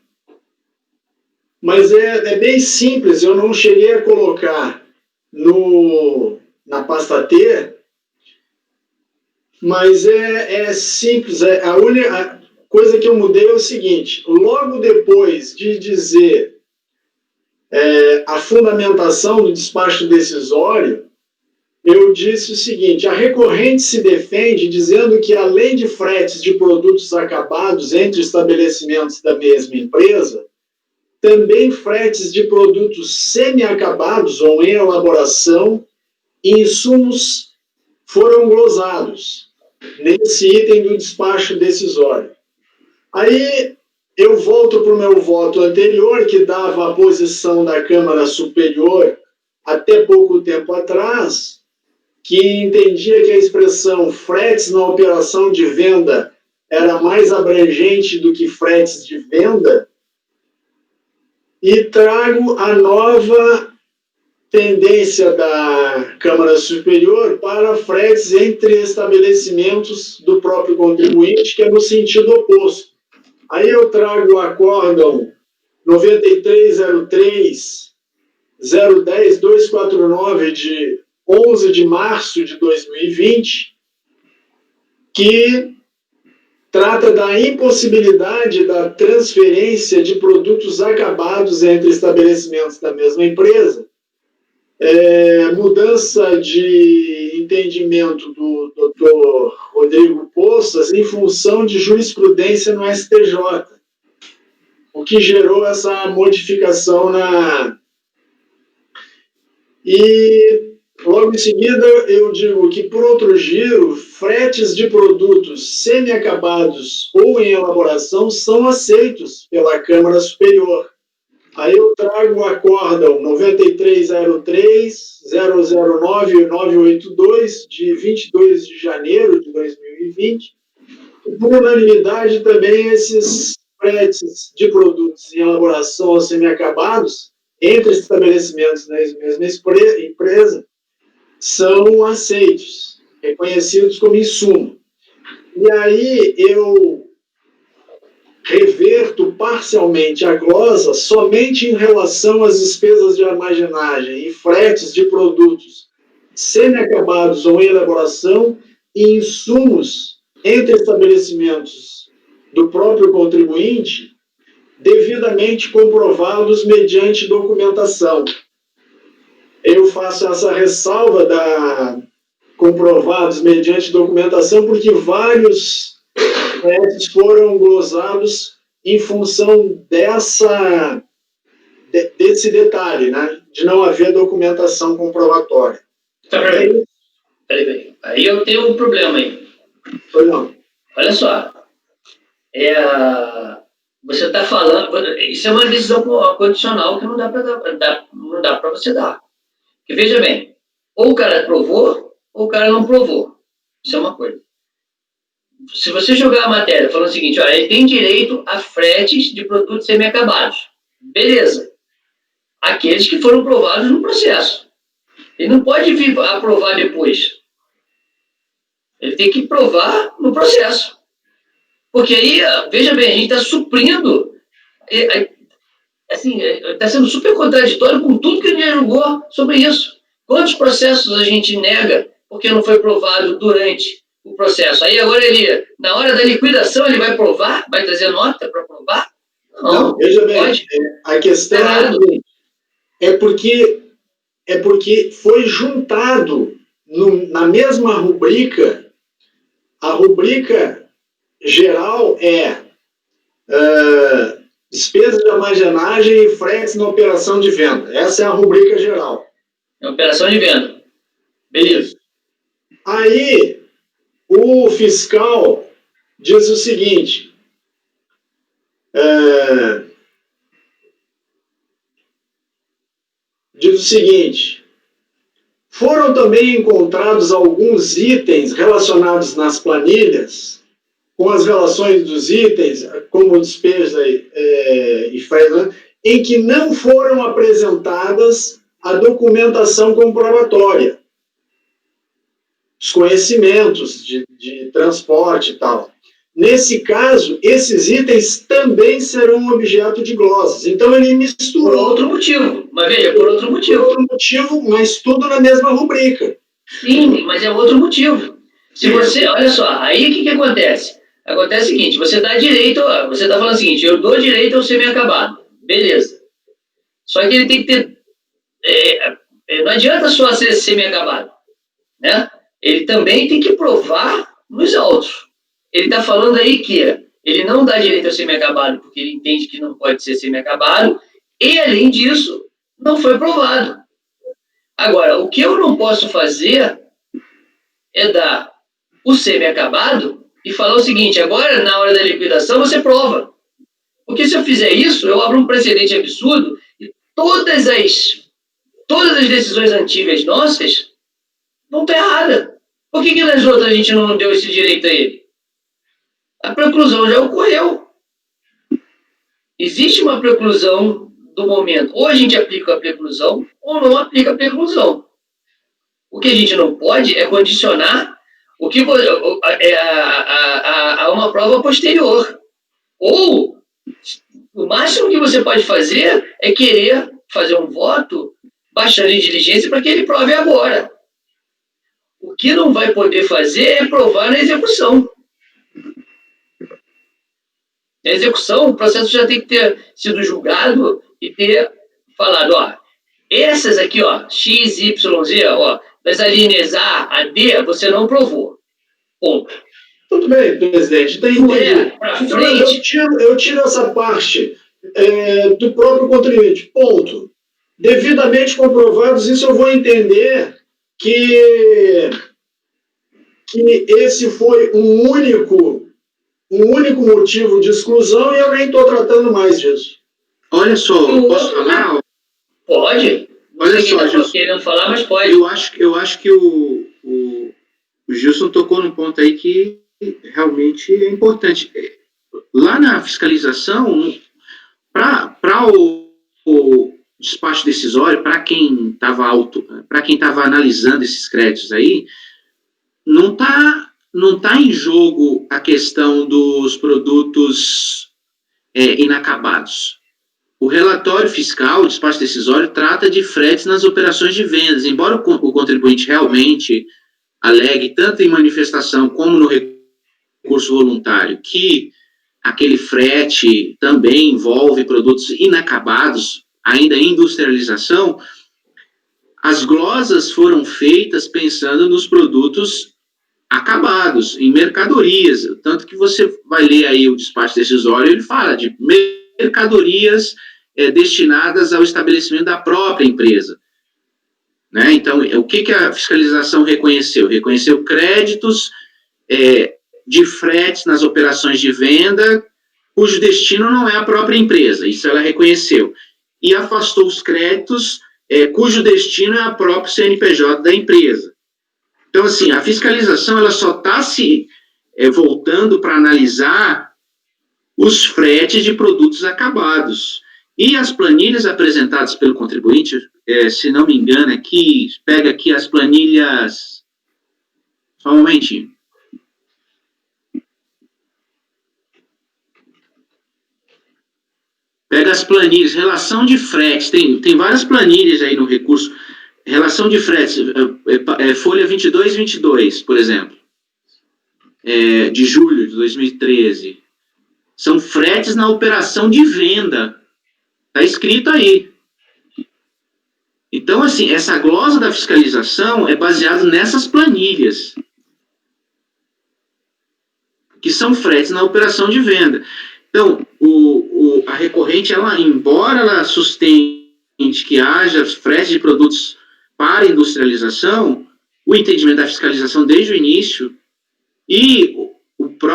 mas é bem simples, eu não cheguei a colocar na pasta T, mas é simples. A única coisa que eu mudei é o seguinte: logo depois de dizer a fundamentação do despacho decisório, eu disse o seguinte: a recorrente se defende dizendo que, além de fretes de produtos acabados entre estabelecimentos da mesma empresa, também fretes de produtos semi-acabados ou em elaboração e insumos foram glosados nesse item do despacho decisório. Aí eu volto para o meu voto anterior, que dava a posição da Câmara Superior até pouco tempo atrás, que entendia que a expressão fretes na operação de venda era mais abrangente do que fretes de venda, e trago a nova tendência da Câmara Superior para fretes entre estabelecimentos do próprio contribuinte, que é no sentido oposto. Aí eu trago o acórdão 9303-010-249 de 11 de março de 2020, que trata da impossibilidade da transferência de produtos acabados entre estabelecimentos da mesma empresa, mudança de entendimento do Dr. Rodrigo Poças em função de jurisprudência no STJ, o que gerou essa modificação E logo em seguida eu digo que, por outro giro, fretes de produtos semi-acabados ou em elaboração são aceitos pela Câmara Superior. Aí eu trago o acórdão 9303-009-982, de 22 de janeiro de 2020, e, por unanimidade, também esses fretes de produtos em elaboração ou semi-acabados entre estabelecimentos da mesma empresa são aceitos, reconhecidos como insumo. E aí eu reverto parcialmente a glosa somente em relação às despesas de armazenagem e fretes de produtos semi-acabados ou em elaboração e insumos entre estabelecimentos do próprio contribuinte, devidamente comprovados mediante documentação. Eu faço essa ressalva da comprovados mediante documentação porque vários fretes foram glosados em função desse detalhe, né, de não haver documentação comprovatória.
Peraí. Aí eu tenho um problema aí.
Pois não.
Olha só. Você está falando... Isso é uma decisão condicional que não dá para você dar. Porque, veja bem, ou o cara provou, ou o cara não provou. Isso é uma coisa. Se você jogar a matéria falando o seguinte, olha, ele tem direito a fretes de produtos semi-acabados. Beleza. Aqueles que foram provados no processo. Ele não pode vir aprovar depois. Ele tem que provar no processo. Porque aí, veja bem, a gente está suprindo, assim, está sendo super contraditório com tudo que a gente julgou sobre isso. Quantos processos a gente nega porque não foi provado durante o processo? Aí agora ele, na hora da liquidação, ele vai provar? Vai trazer nota para provar?
Não, veja bem, pode. A questão é porque foi juntado na mesma rubrica. A rubrica geral despesa de armazenagem e fretes na operação de venda. Essa é a rubrica geral.
É operação de venda. Beleza.
Aí, o fiscal diz o seguinte, foram também encontrados alguns itens relacionados nas planilhas, com as relações dos itens, como despesa e fretes, em que não foram apresentadas a documentação comprobatória, os conhecimentos de transporte e tal. Nesse caso, esses itens também serão objeto de glosas. Então, ele misturou...
Por outro motivo. Mas veja, por outro motivo.
Por outro motivo, mas tudo na mesma rubrica.
Sim, mas é outro motivo. Se você... Olha só, aí o que acontece? Acontece o seguinte, você dá direito... Você está falando o seguinte, eu dou direito ao semi-acabado. Beleza. Só que ele tem que ter... não adianta só ser semi-acabado. né? Ele também tem que provar nos autos. Ele está falando aí que ele não dá direito ao semi-acabado porque ele entende que não pode ser semi-acabado e, além disso, não foi provado. Agora, o que eu não posso fazer é dar o semi-acabado e falar o seguinte: agora, na hora da liquidação, você prova. Porque se eu fizer isso, eu abro um precedente absurdo e todas as decisões antigas nossas vão estar erradas. Por que nas outras a gente não deu esse direito a ele? A preclusão já ocorreu. Existe uma preclusão do momento. Ou a gente aplica a preclusão, ou não aplica a preclusão. O que a gente não pode é condicionar o que a uma prova posterior. Ou o máximo que você pode fazer é querer fazer um voto baixando em diligência para que ele prove agora. O que não vai poder fazer é provar na execução. Na execução, o processo já tem que ter sido julgado e ter falado, ó, essas aqui, ó, X, Y, Z, ó, das alíneas A a D, você não provou. Ponto.
Tudo bem, presidente. Eu tiro essa parte do próprio contribuinte. Ponto. Devidamente comprovados, isso eu vou entender que esse foi um único motivo de exclusão e eu nem estou tratando mais disso.
Olha só, posso falar?
Pode.
Olha só,
Gilson. Querendo falar, mas pode.
Eu acho que o Gilson tocou num ponto aí que realmente é importante. Lá na fiscalização, para o despacho decisório, para quem estava analisando esses créditos aí, não tá em jogo a questão dos produtos inacabados. O relatório fiscal, o despacho decisório, trata de fretes nas operações de vendas. Embora o contribuinte realmente alegue, tanto em manifestação como no recurso voluntário, que aquele frete também envolve produtos inacabados, ainda em industrialização, as glosas foram feitas pensando nos produtos acabados, em mercadorias. Tanto que você vai ler aí o despacho decisório, ele fala de mercadorias destinadas ao estabelecimento da própria empresa. Né? Então, o que a fiscalização reconheceu? Reconheceu créditos de fretes nas operações de venda, cujo destino não é a própria empresa, isso ela reconheceu. E afastou os créditos cujo destino é a própria CNPJ da empresa. Então, assim, a fiscalização ela só está se voltando para analisar os fretes de produtos acabados. E as planilhas apresentadas pelo contribuinte, se não me engano, aqui, pega aqui as planilhas... Só um momentinho. Pega as planilhas, relação de fretes, tem várias planilhas aí no recurso. Relação de fretes, folha 22 e 22, por exemplo, de julho de 2013. São fretes na operação de venda. Está escrito aí. Então, assim, essa glosa da fiscalização é baseada nessas planilhas, que são fretes na operação de venda. Então, a recorrente, embora ela sustente que haja fretes de produtos para industrialização, o entendimento da fiscalização desde o início e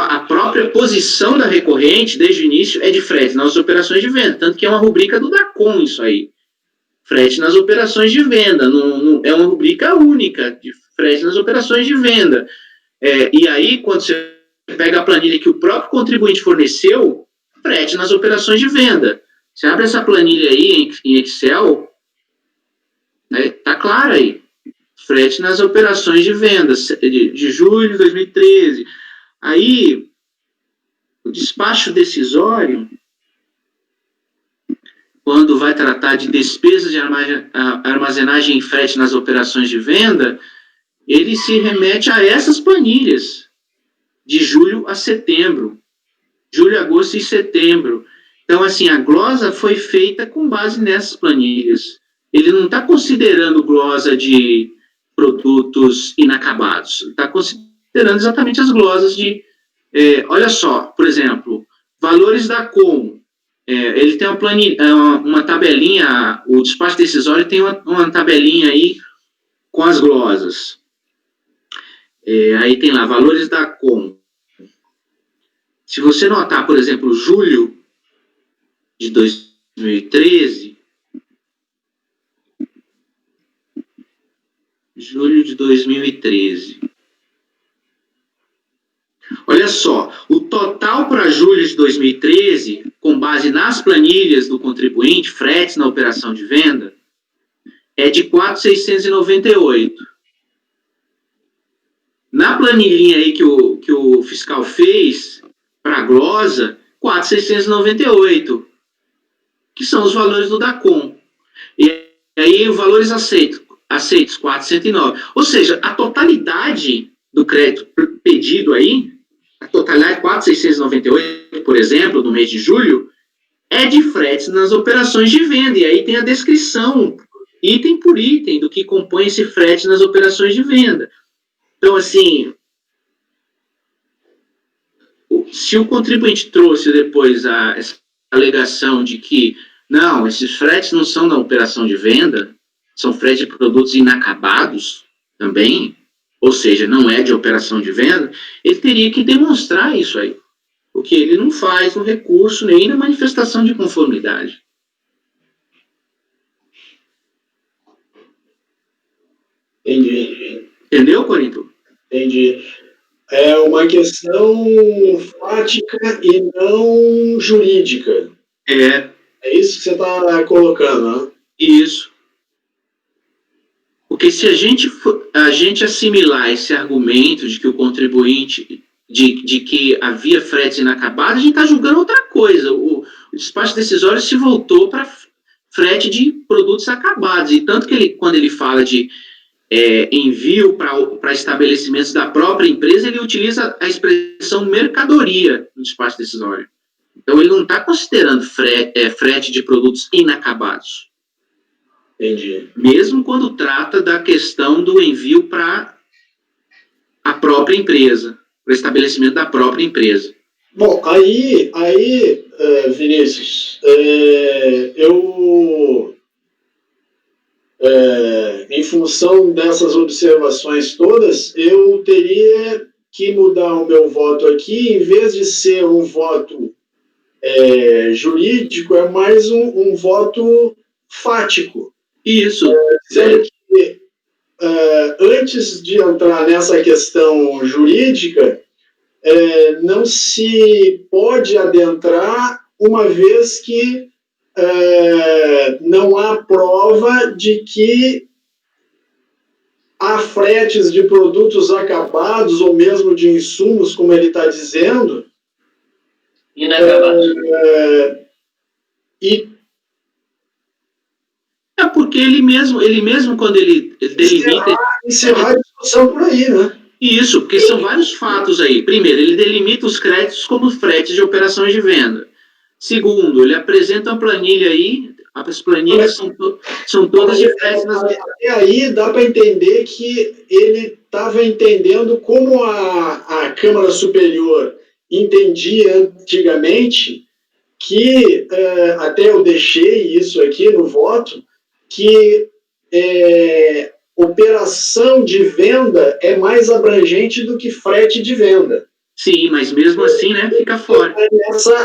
a própria posição da recorrente desde o início é de frete nas operações de venda, tanto que é uma rubrica do DACOM isso aí. Frete nas operações de venda, é uma rubrica única de frete nas operações de venda. E aí, quando você pega a planilha que o próprio contribuinte forneceu, frete nas operações de venda. Você abre essa planilha aí em Excel, tá claro aí. Frete nas operações de venda, de julho de 2013. Aí, o despacho decisório, quando vai tratar de despesas de armazenagem e frete nas operações de venda, ele se remete a essas planilhas, de julho a setembro. Julho, agosto e setembro. Então, assim, a glosa foi feita com base nessas planilhas. Ele não está considerando glosa de produtos inacabados. Está considerando exatamente as glosas de... olha só, por exemplo, valores da COM. Ele tem uma tabelinha, o despacho decisório tem uma tabelinha aí com as glosas. Aí tem lá, valores da COM. Se você notar, por exemplo, julho de 2013, olha só, o total para julho de 2013, com base nas planilhas do contribuinte, fretes na operação de venda, é de 4.698. Na planilhinha aí que o fiscal fez, para a glosa, 4.698, que são os valores do DACOM. E aí, os valores aceitos, 409. Ou seja, a totalidade do crédito pedido aí, a totalidade 4.698, por exemplo, no mês de julho, é de fretes nas operações de venda. E aí tem a descrição, item por item, do que compõe esse frete nas operações de venda. Então, assim, se o contribuinte trouxe depois essa alegação de que, não, esses fretes não são da operação de venda, são fretes de produtos inacabados também, ou seja, não é de operação de venda, ele teria que demonstrar isso aí, o que ele não faz no recurso nem na manifestação de conformidade.
Entendi.
Entendeu, Corinto?
Entendi. É uma questão fática e não jurídica.
É
isso que você está colocando, né?
Isso. Porque se a gente assimilar esse argumento de que o contribuinte, de que havia fretes inacabados, a gente está julgando outra coisa. O despacho decisório se voltou para frete de produtos acabados. E tanto que quando ele fala de envio para estabelecimentos da própria empresa, ele utiliza a expressão mercadoria no despacho decisório. Então, ele não está considerando frete de produtos inacabados.
Entendi.
Mesmo quando trata da questão do envio para a própria empresa, para o estabelecimento da própria empresa.
Bom, aí Vinícius, em função dessas observações todas, eu teria que mudar o meu voto aqui, em vez de ser um voto jurídico, é mais um voto fático.
Isso.
Dizendo que, antes de entrar nessa questão jurídica, não se pode adentrar, uma vez que não há prova de que há fretes de produtos acabados ou mesmo de insumos, como ele está dizendo,
inacabados.
Porque ele mesmo quando ele delimita...
Encerrar a discussão por aí, né?
Isso, porque são vários fatos aí. Primeiro, ele delimita os créditos como fretes de operações de venda. Segundo, ele apresenta uma planilha aí, as planilhas são todas de fretes nas...
Até aí dá para entender que ele estava entendendo como a Câmara Superior entendia antigamente, que até eu deixei isso aqui no voto, que operação de venda é mais abrangente do que frete de venda.
Sim, mas mesmo assim, né, fica fora.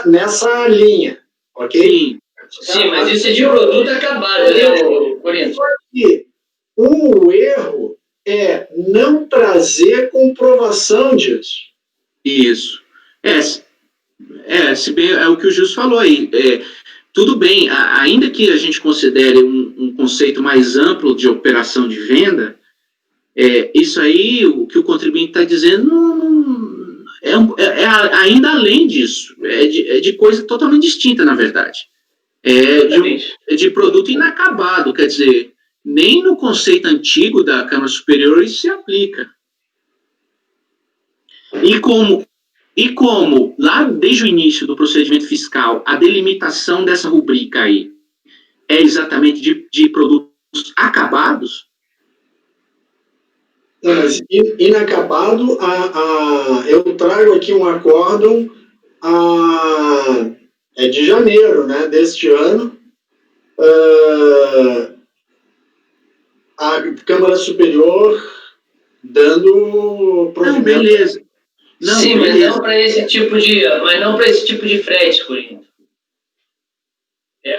Nessa linha, ok?
Sim.
Sim, mas isso é de produto acabado, né, Corinthians?
E o erro é não trazer comprovação disso.
Isso. Se bem, é o que o Gilson falou aí. Tudo bem, ainda que a gente considere um conceito mais amplo de operação de venda, isso aí, o que o contribuinte está dizendo, é ainda além disso. É de coisa totalmente distinta, na verdade. De produto inacabado, quer dizer, nem no conceito antigo da Câmara Superior isso se aplica. E como, lá desde o início do procedimento fiscal, a delimitação dessa rubrica aí é exatamente de produtos acabados,
Não, mas inacabado, eu trago aqui um acórdão é de janeiro, né, deste ano. A Câmara Superior dando
Não, beleza. Não,
Sim,
beleza.
mas não para esse tipo de frete, Corinto.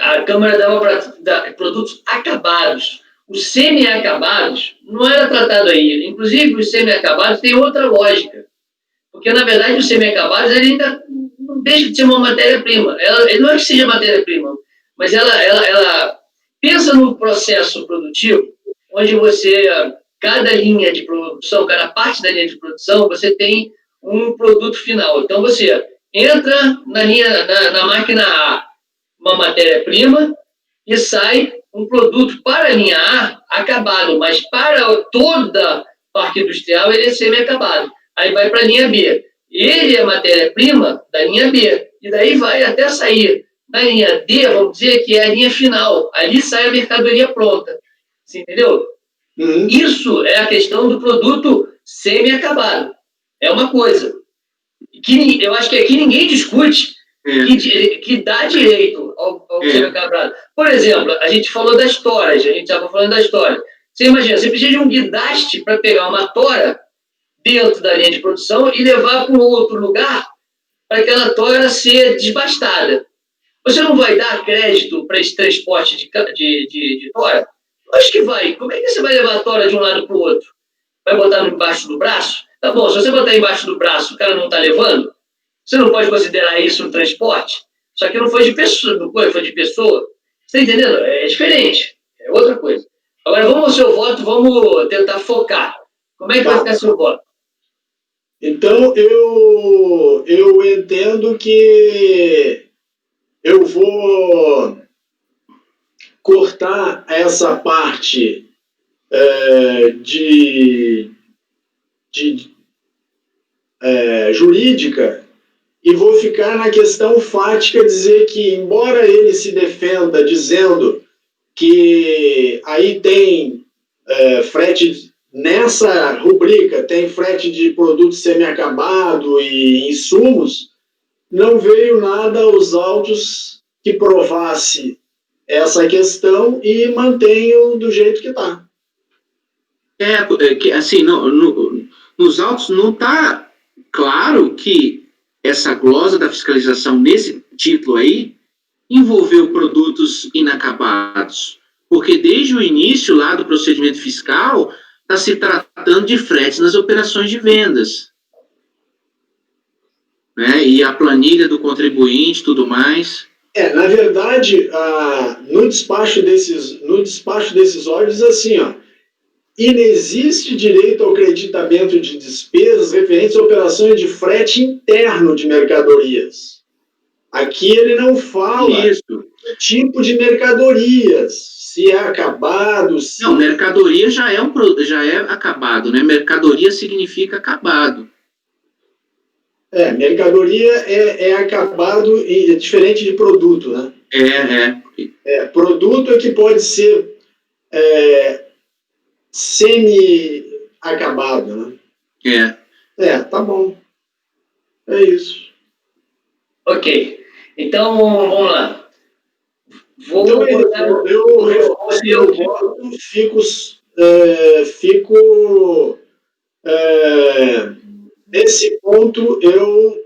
A Câmara dava para produtos acabados. Os semi-acabados não era tratado aí. Inclusive, os semi-acabados têm outra lógica. Porque, na verdade, os semi-acabados ele ainda não deixa de ser uma matéria-prima. Ele não é que seja matéria-prima, mas ela pensa no processo produtivo, onde você, cada linha de produção, cada parte da linha de produção, você tem um produto final. Então, você entra na máquina A, uma matéria-prima, e sai um produto para a linha A acabado, mas para toda a parte industrial ele é semi-acabado. Aí vai para a linha B. Ele é matéria-prima da linha B. E daí vai até sair na linha D, vamos dizer que é a linha final. Ali sai a mercadoria pronta. Você entendeu?
Uhum.
Isso é a questão do produto semi-acabado. É uma coisa que eu acho que aqui ninguém discute que dá direito ao semi-acabado. Por exemplo, a gente falou das toras, a gente estava falando das toras. Você imagina, você precisa de um guindaste para pegar uma tora dentro da linha de produção e levar para um outro lugar para aquela tora ser desbastada. Você não vai dar crédito para esse transporte de tora? Acho que vai. Como é que você vai levar a tora de um lado para o outro? Vai botar embaixo do braço? Tá bom, se você botar embaixo do braço, o cara não está levando, você não pode considerar isso um transporte? Só que não foi de pessoa, não foi de pessoa. Você está entendendo? É diferente. É outra coisa. Agora, vamos ao seu voto, vamos tentar focar. Como é que vai ficar seu voto?
Então, eu entendo que eu vou cortar essa parte jurídica e vou ficar na questão fática, dizer que, embora ele se defenda dizendo que aí tem frete, nessa rubrica tem frete de produto semi-acabado e insumos, não veio nada aos autos que provasse essa questão e mantenho do jeito que está.
Que assim, nos autos não está claro que essa glosa da fiscalização nesse título aí envolveu produtos inacabados, porque desde o início lá do procedimento fiscal está se tratando de fretes nas operações de vendas, né? E a planilha do contribuinte, tudo mais.
Na verdade, no despacho desses órgãos, assim, ó, inexiste direito ao creditamento de despesas referentes a operações de frete interno de mercadorias. Aqui ele não fala do tipo de mercadorias, se é acabado...
Não, mercadoria já é acabado, né? Mercadoria significa acabado.
Mercadoria é acabado, é diferente de produto, né? Produto é que pode ser semi-acabado, né? Tá bom. É isso.
Ok. Então, vamos lá.
Eu fico nesse ponto, eu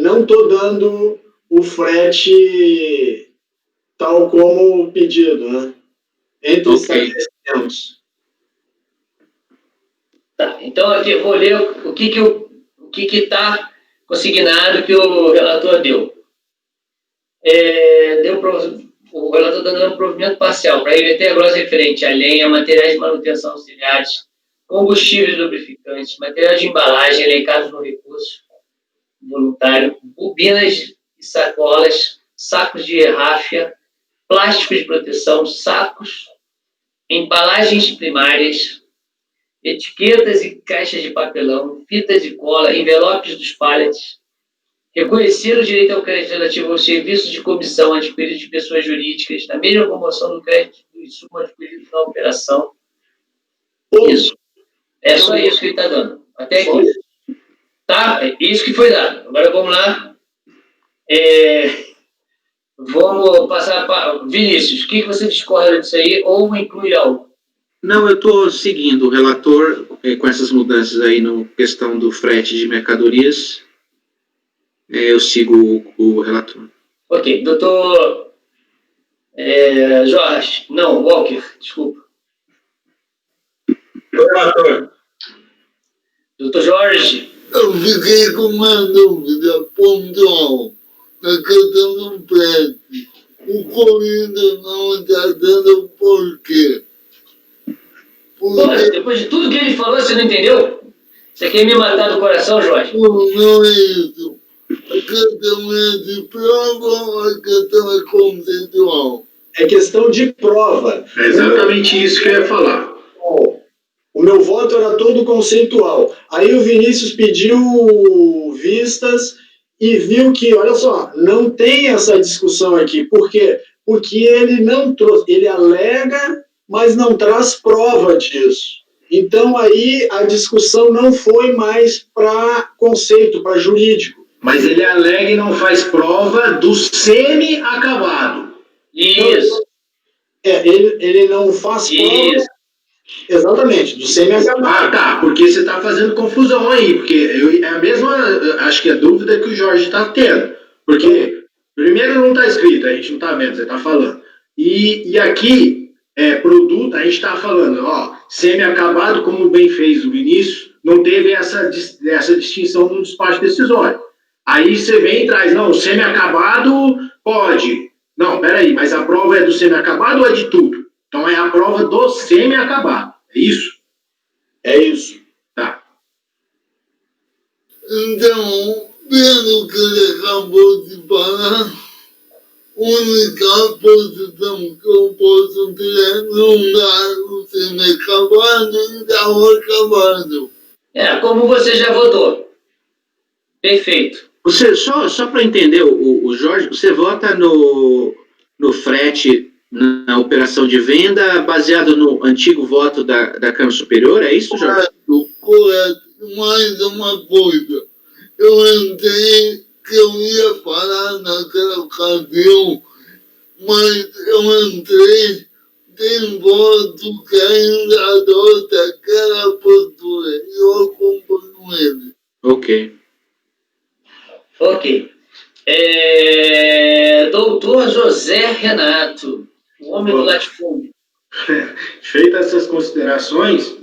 não estou dando o frete tal como pedido, né? Entre os estabelecimentos.
Tá, então aqui eu vou ler o que está consignado que o relator deu. O relator está dando provimento parcial para reverter a glosa referente a lenha, materiais de manutenção auxiliares, combustíveis lubrificantes, materiais de embalagem elencados no recurso voluntário, bobinas e sacolas, sacos de ráfia, plásticos de proteção, sacos, embalagens primárias, etiquetas e caixas de papelão, fitas de cola, envelopes dos pallets, reconhecer o direito ao crédito relativo aos serviços de comissão adquiridos de pessoas jurídicas, na mesma promoção do crédito do insumo adquirido na operação. Isso. É só isso que ele está dando. Até
Só
aqui. Tá? É isso que foi dado. Agora vamos lá. Vamos passar para... Vinícius, o que você discorda disso aí ou inclui algo?
Não, eu estou seguindo o relator com essas mudanças aí na questão do frete de mercadorias. Eu sigo o relator.
Ok, doutor Jorge, não, Walker, desculpa.
Relator.
Doutor Jorge,
Eu fiquei com uma dúvida pontual na questão do frete. O Corinthians não está dando por quê?
porra, depois de tudo que ele falou, você não entendeu? Você quer me matar do coração, Jorge?
Não é isso. A questão é de prova ou a questão é conceitual?
É questão de prova.
É exatamente isso que eu ia falar.
O meu voto era todo conceitual. Aí o Vinícius pediu vistas e viu que, olha só, não tem essa discussão aqui. Por quê? Porque ele não trouxe, ele alega, mas não traz prova disso. Então aí a discussão não foi mais para conceito, para jurídico.
Mas ele alega e não faz prova do semi-acabado.
Isso.
Ele não faz prova.
Isso.
Exatamente, do semi-acabado.
Ah, tá, porque você está fazendo confusão aí, porque é a mesma, acho que a dúvida que o Jorge está tendo. Porque, primeiro, não está escrito, a gente não está vendo, você está falando. E aqui, produto, a gente está falando, ó, semi-acabado, como bem fez o Vinícius, não teve essa distinção no despacho decisório. Aí você vem e traz, não, semi-acabado pode. Não, peraí, mas a prova é do semi-acabado ou é de tudo? Então é a prova do semi-acabado. É isso?
É isso.
Tá.
Então, pelo que ele acabou de falar, a única posição que eu posso ter é não dar o semi-acabado e dar o acabado.
Como você já votou. Perfeito.
Você, só para entender, o Jorge, você vota no frete na operação de venda baseado no antigo voto da Câmara Superior, é isso, Jorge?
Correto. Mais uma coisa. Eu entrei que eu ia falar naquela ocasião, mas eu entrei, tem voto que ainda adota aquela postura e eu acompanho ele.
Ok.
Ok. Doutor José Renato, o homem do latifúndio.
Feitas essas considerações,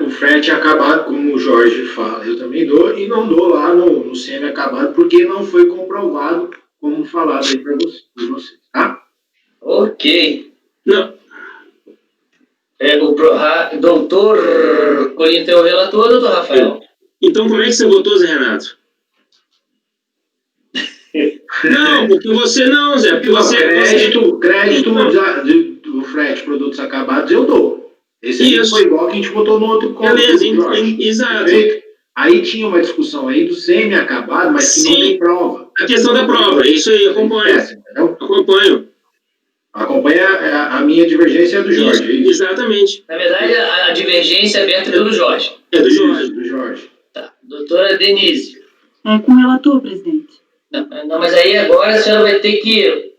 o frete acabado, como o Jorge fala, eu também dou, e não dou lá no semi-acabado, porque não foi comprovado, como falado aí para vocês, tá?
Ok.
Não.
O doutor Corinthians é o relator, doutor Rafael?
Então como é que você votou, Zé Renato? Não, porque você não, Zé, porque você...
Crédito do frete produtos acabados eu dou. Esse aqui foi igual que a gente botou no outro código.
Beleza, exato.
Aí tinha uma discussão aí do semi-acabado, mas que não tem prova.
A questão da prova, isso aí, acompanho. Acompanho.
Acompanha a minha divergência do Jorge.
Isso, exatamente.
Na verdade, a divergência aberta pelo Jorge.
É do Jorge.
Do Jorge.
Tá. Doutora Denise.
Com o relator, presidente.
Não, mas aí agora a senhora vai ter que...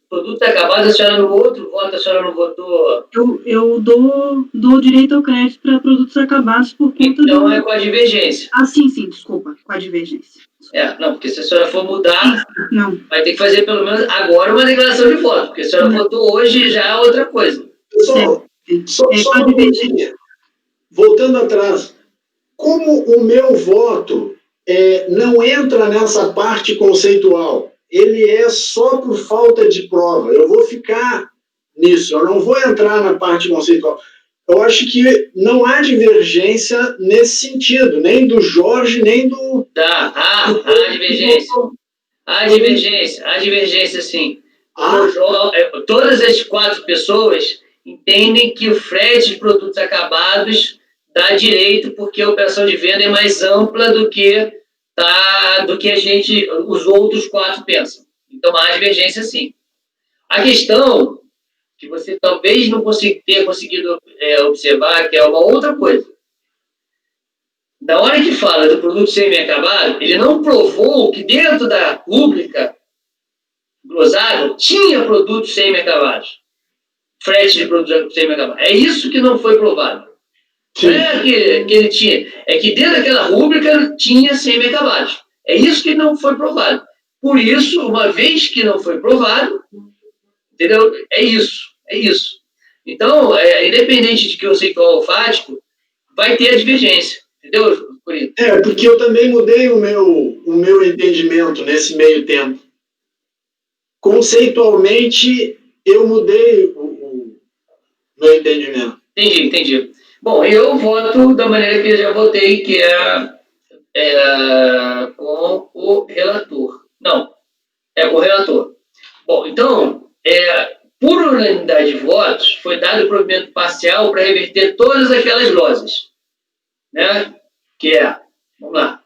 Produto acabado, a senhora no outro voto, a senhora não votou...
Eu dou direito ao crédito para produtos acabados por conta
Então é com a divergência.
Sim, desculpa, com a divergência.
Não, porque se a senhora for mudar,
não.
Vai ter que fazer pelo menos agora uma declaração de voto, porque a senhora votou hoje já é outra coisa.
Pessoal, só uma coisinha. Voltando atrás, como o meu voto não entra nessa parte conceitual, ele é só por falta de prova. Eu vou ficar nisso, eu não vou entrar na parte conceitual. Eu acho que não há divergência nesse sentido, nem do Jorge, nem do...
Há divergência, sim. Todas as 4 pessoas entendem que o frete de produtos acabados dá direito, porque a operação de venda é mais ampla do que os outros 4 pensam. Então há divergência, sim. A questão que você talvez não tenha conseguido observar, que é uma outra coisa. na hora que fala do produto semi-acabado, ele não provou que dentro da rúbrica glossário tinha produtos semi-acabados. Frete de produtos semi-acabados. É isso que não foi provado. Não é que ele tinha, é que dentro daquela rúbrica tinha semi-acabados. É isso que não foi provado. Por isso, uma vez que não foi provado, entendeu? É isso. Então, independente de que eu sei que é alfático, vai ter a divergência, entendeu, Corinthians?
Porque eu também mudei o meu entendimento nesse meio tempo. Conceitualmente, eu mudei o meu entendimento.
Entendi. Bom, eu voto da maneira que eu já votei, que é com o relator. Não, é com o relator. Bom, então, por unanimidade de votos, foi dado o provimento parcial para reverter todas aquelas glosas, né? Que vamos lá,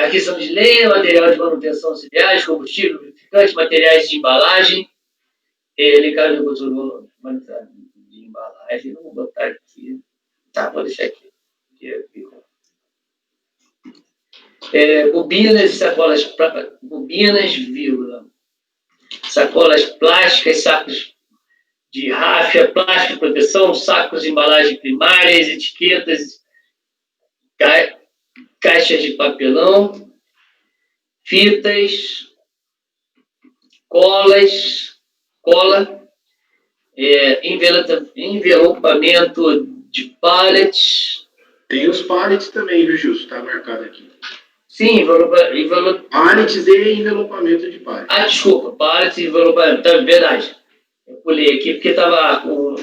aquisição de lenha, material de manutenção auxiliares, combustível, lubrificante, materiais de embalagem, ligado ao recurso de embalagem, não vou botar aqui, tá, vou deixar aqui. Bobinas e sacolas, sacolas plásticas, sacos de ráfia, plástico de proteção, sacos de embalagem primárias, etiquetas, caixas de papelão, fitas, cola, envelopamento de pallets.
Tem os pallets também, viu, Gilson? Está marcado aqui.
Sim,
pallets e envelopamento de pallets.
Desculpa, pallets e envelopamento, tá, verdade. Eu pulei aqui porque estava com...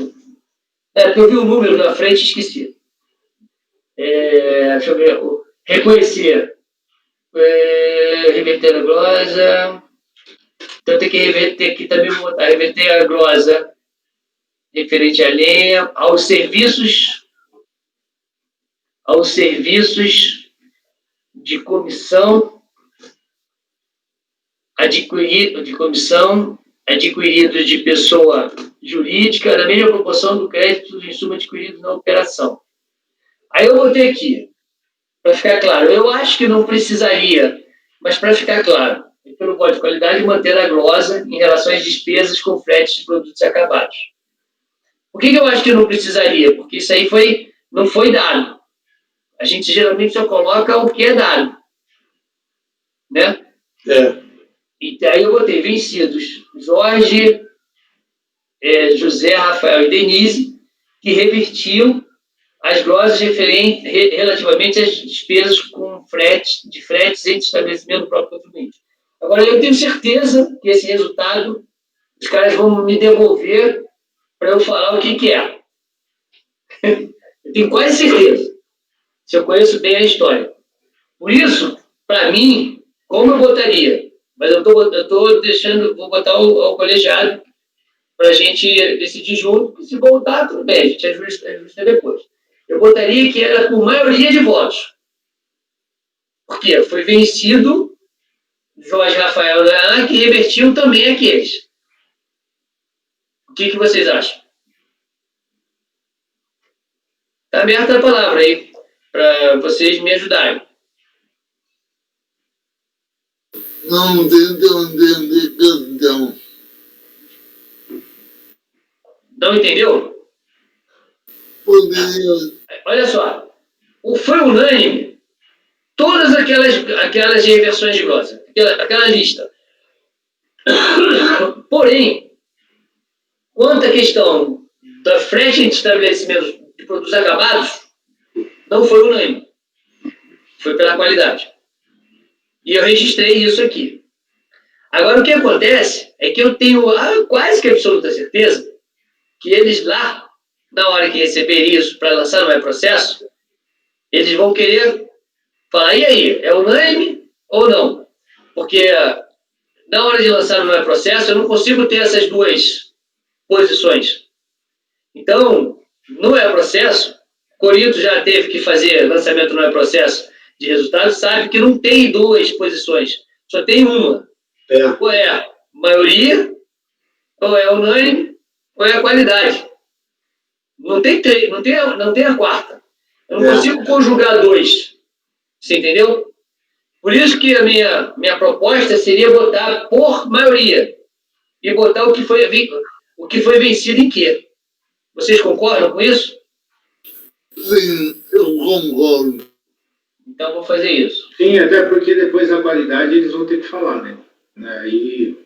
porque eu vi o número na frente e esqueci. Deixa eu ver. Reconhecer. Reverter a glosa. Então tem que reverter aqui também, vou botar. Reverter a glosa referente à lenha, aos serviços de comissão adquiridos de pessoa jurídica na mesma proporção do crédito de insumo adquirido na operação. Aí eu botei aqui, para ficar claro, eu acho que não precisaria, mas para ficar claro, pelo Código de Qualidade, manter a glosa em relação às despesas com frete de produtos acabados. Por que eu acho que não precisaria? Porque isso aí não foi dado. A gente geralmente só coloca o que é dado. Né? E aí eu botei vencidos Jorge, José, Rafael e Denise, que revertiam as glosas relativamente às despesas com fretes entre estabelecimento do próprio contribuinte. Agora, eu tenho certeza que esse resultado, os caras vão me devolver para eu falar o que é. Eu tenho quase certeza, se eu conheço bem a história. Por isso, para mim, como eu botaria? Mas eu estou deixando, vou botar o colegiado para a gente decidir junto, se voltar, tudo bem, a gente ajusta depois. Eu botaria que era por maioria de votos. Por quê? Foi vencido Jorge Rafael da ANA, que revertiu também aqueles. O que vocês acham? Está aberta a palavra aí, para vocês me ajudarem.
Não tento questão.
Não entendeu?
Poderia.
Olha só, foi unânime todas aquelas reversões de glosa, aquela lista. Porém, quanto à questão da frete de estabelecimento de produtos acabados, não foi unânime. Foi pela qualidade. E eu registrei isso aqui. Agora, o que acontece é que eu tenho quase que absoluta certeza que eles lá, na hora que receberem isso para lançar no processo, eles vão querer falar, e aí, é unânime ou não? Porque na hora de lançar no processo, eu não consigo ter essas duas posições. Então, no processo, Corinto já teve que fazer lançamento no processo de resultados, sabe que não tem duas posições, só tem uma. Ou é maioria, ou é unânime, ou é a qualidade. Não tem a quarta. Eu não consigo conjugar dois. Você entendeu? Por isso que a minha proposta seria botar por maioria. E botar o que foi vencido em quê? Vocês concordam com isso?
Sim, eu concordo.
Então vou fazer isso.
Sim, até porque depois a qualidade eles vão ter que falar, né? Aí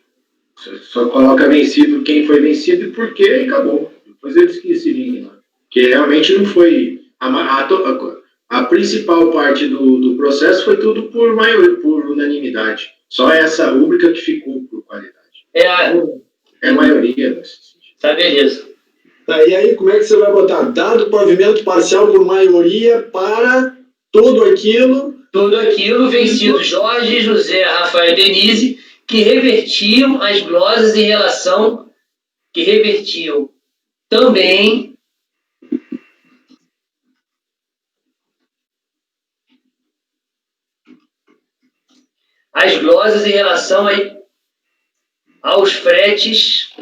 só coloca vencido quem foi vencido e por quê e acabou. Depois eles que se liguem lá. Porque realmente não foi. A principal parte do processo foi tudo por maioria, por unanimidade. Só essa rúbrica que ficou por qualidade. É a maioria nesse sentido.
Tá, beleza.
Tá, e aí, como é que você vai botar? Dado provimento parcial por maioria para tudo aquilo
vencido Jorge, José, Rafael e Denise, que revertiam as glosas em relação, que revertiam também as glosas em relação aos fretes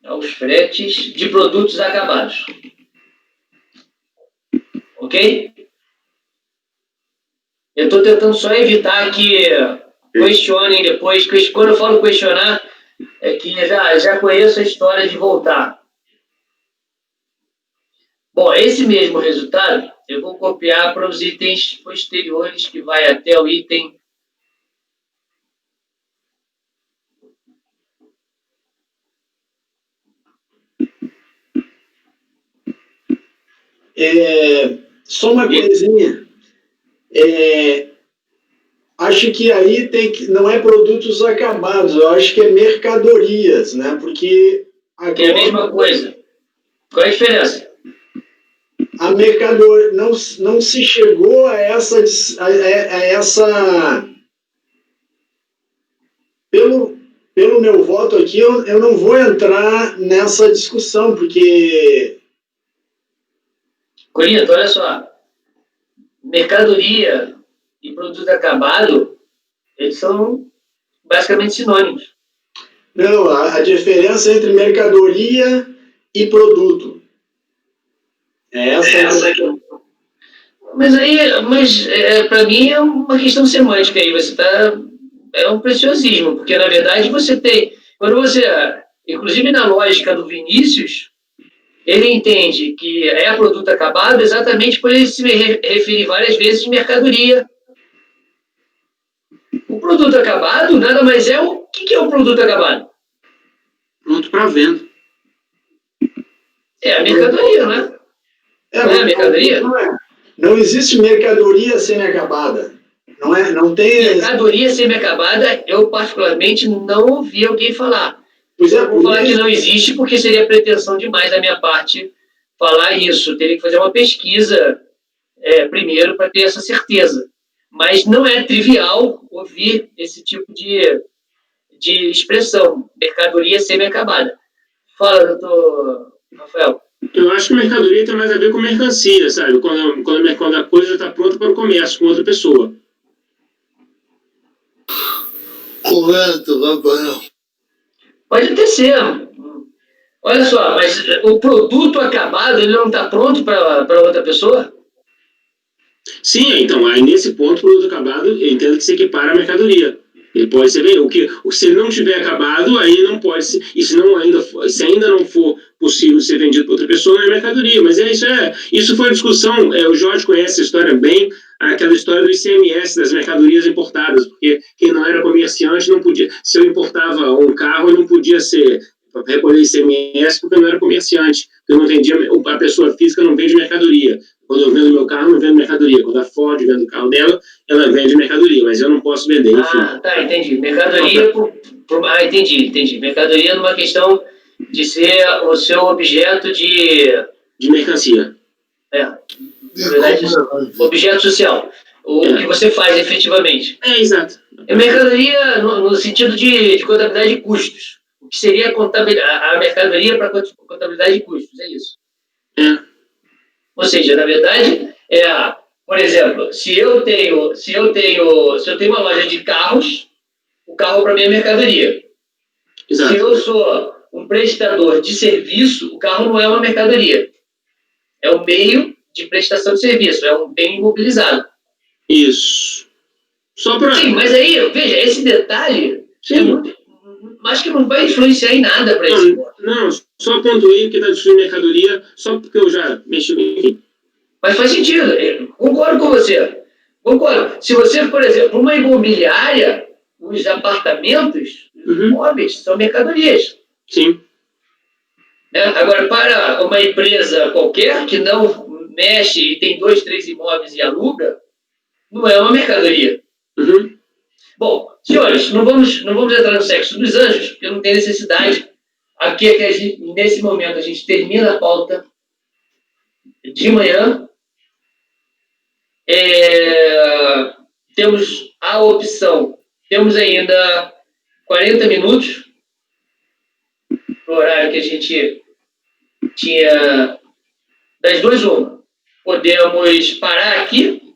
aos fretes de produtos acabados. Ok? Eu estou tentando só evitar que questionem depois. Quando eu falo questionar, é que já conheço a história de voltar. Bom, esse mesmo resultado eu vou copiar para os itens posteriores, que vai até o item
só uma coisinha. Acho que aí não é produtos acabados, eu acho que é mercadorias, né? Porque
é a mesma coisa. Qual é a diferença?
A mercadoria não se chegou a essa pelo meu voto aqui, eu não vou entrar nessa discussão, porque...
Corito, olha só. Mercadoria e produto acabado, eles são basicamente sinônimos.
Não, a diferença entre mercadoria e produto. Essa que...
Mas para mim é uma questão semântica aí. Você está... É um preciosismo, porque na verdade você tem... Quando você... Inclusive na lógica do Vinícius, ele entende que é produto acabado exatamente por ele se referir várias vezes de mercadoria. O produto acabado nada mais é o... O que é o produto acabado?
Pronto para venda.
É a mercadoria, né? Não é a mercadoria?
Não existe mercadoria semi-acabada. Não tem...
Mercadoria semi-acabada, eu particularmente não ouvi alguém falar.
Pois
eu vou falar que não existe porque seria pretensão demais da minha parte falar isso. Teria que fazer uma pesquisa primeiro para ter essa certeza. Mas não é trivial ouvir esse tipo de expressão, mercadoria semi-acabada. Fala, doutor Rafael.
Eu acho que mercadoria tem mais a ver com mercancia, sabe? Quando a coisa está pronta para o comércio com outra pessoa.
Correto, Rafael.
Pode até ser. Olha só, mas o produto acabado, ele não está pronto para outra pessoa?
Sim, então, aí nesse ponto, o produto acabado, eu entendo que se equipara à mercadoria. Ele pode ser bem, se ele não tiver acabado, aí não pode ser, e se ainda não for possível ser vendido para outra pessoa, não é mercadoria. Mas isso foi a discussão, o Jorge conhece a história bem, aquela história do ICMS, das mercadorias importadas, porque quem não era comerciante não podia, se eu importava um carro, eu não podia recolher ICMS porque eu não era comerciante, porque eu não vendia, a pessoa física não vende mercadoria. Quando eu vendo meu carro, eu não vendo mercadoria. Quando a Ford vende o carro dela, ela vende mercadoria, mas eu não posso vender, enfim.
Tá, entendi. Mercadoria entendi. Mercadoria numa questão de ser o seu objeto de
mercancia.
Na verdade, objeto social. O que você faz efetivamente.
Exato.
É mercadoria no sentido de contabilidade de custos. O que seria a mercadoria para contabilidade de custos, é isso. Ou seja, na verdade, por exemplo, se eu tenho uma loja de carros, o carro para mim é mercadoria.
Exato.
Se eu sou um prestador de serviço, o carro não é uma mercadoria. É um meio de prestação de serviço, é um bem imobilizado.
Isso. Só para...
Sim, mas aí, veja, esse detalhe
Sim.
é muito, acho que não vai influenciar em nada para esse ponto.
Não, só pontuei que está destruindo mercadoria, só porque eu já mexi, enfim.
Mas faz sentido, eu concordo com você. Concordo. Se você, por exemplo, uma imobiliária, os apartamentos, os imóveis, são mercadorias.
Sim.
Agora, para uma empresa qualquer que não mexe e tem 2, 3 imóveis e aluga, não é uma mercadoria. Bom, senhores, não vamos entrar no sexo dos anjos, porque não tem necessidade. Aqui é que a gente, nesse momento, a gente termina a pauta de manhã. Temos a opção, temos ainda 40 minutos no horário que a gente tinha, das duas uma. Podemos parar aqui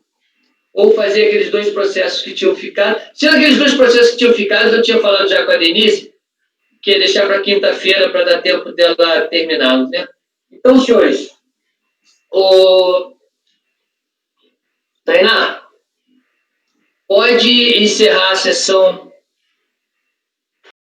ou fazer aqueles 2 processos que tinham ficado. Sendo aqueles 2 processos que tinham ficado, eu tinha falado já com a Denise, que ia deixar para quinta-feira para dar tempo dela terminá-los, né? Então, senhores, Tainá, pode encerrar a sessão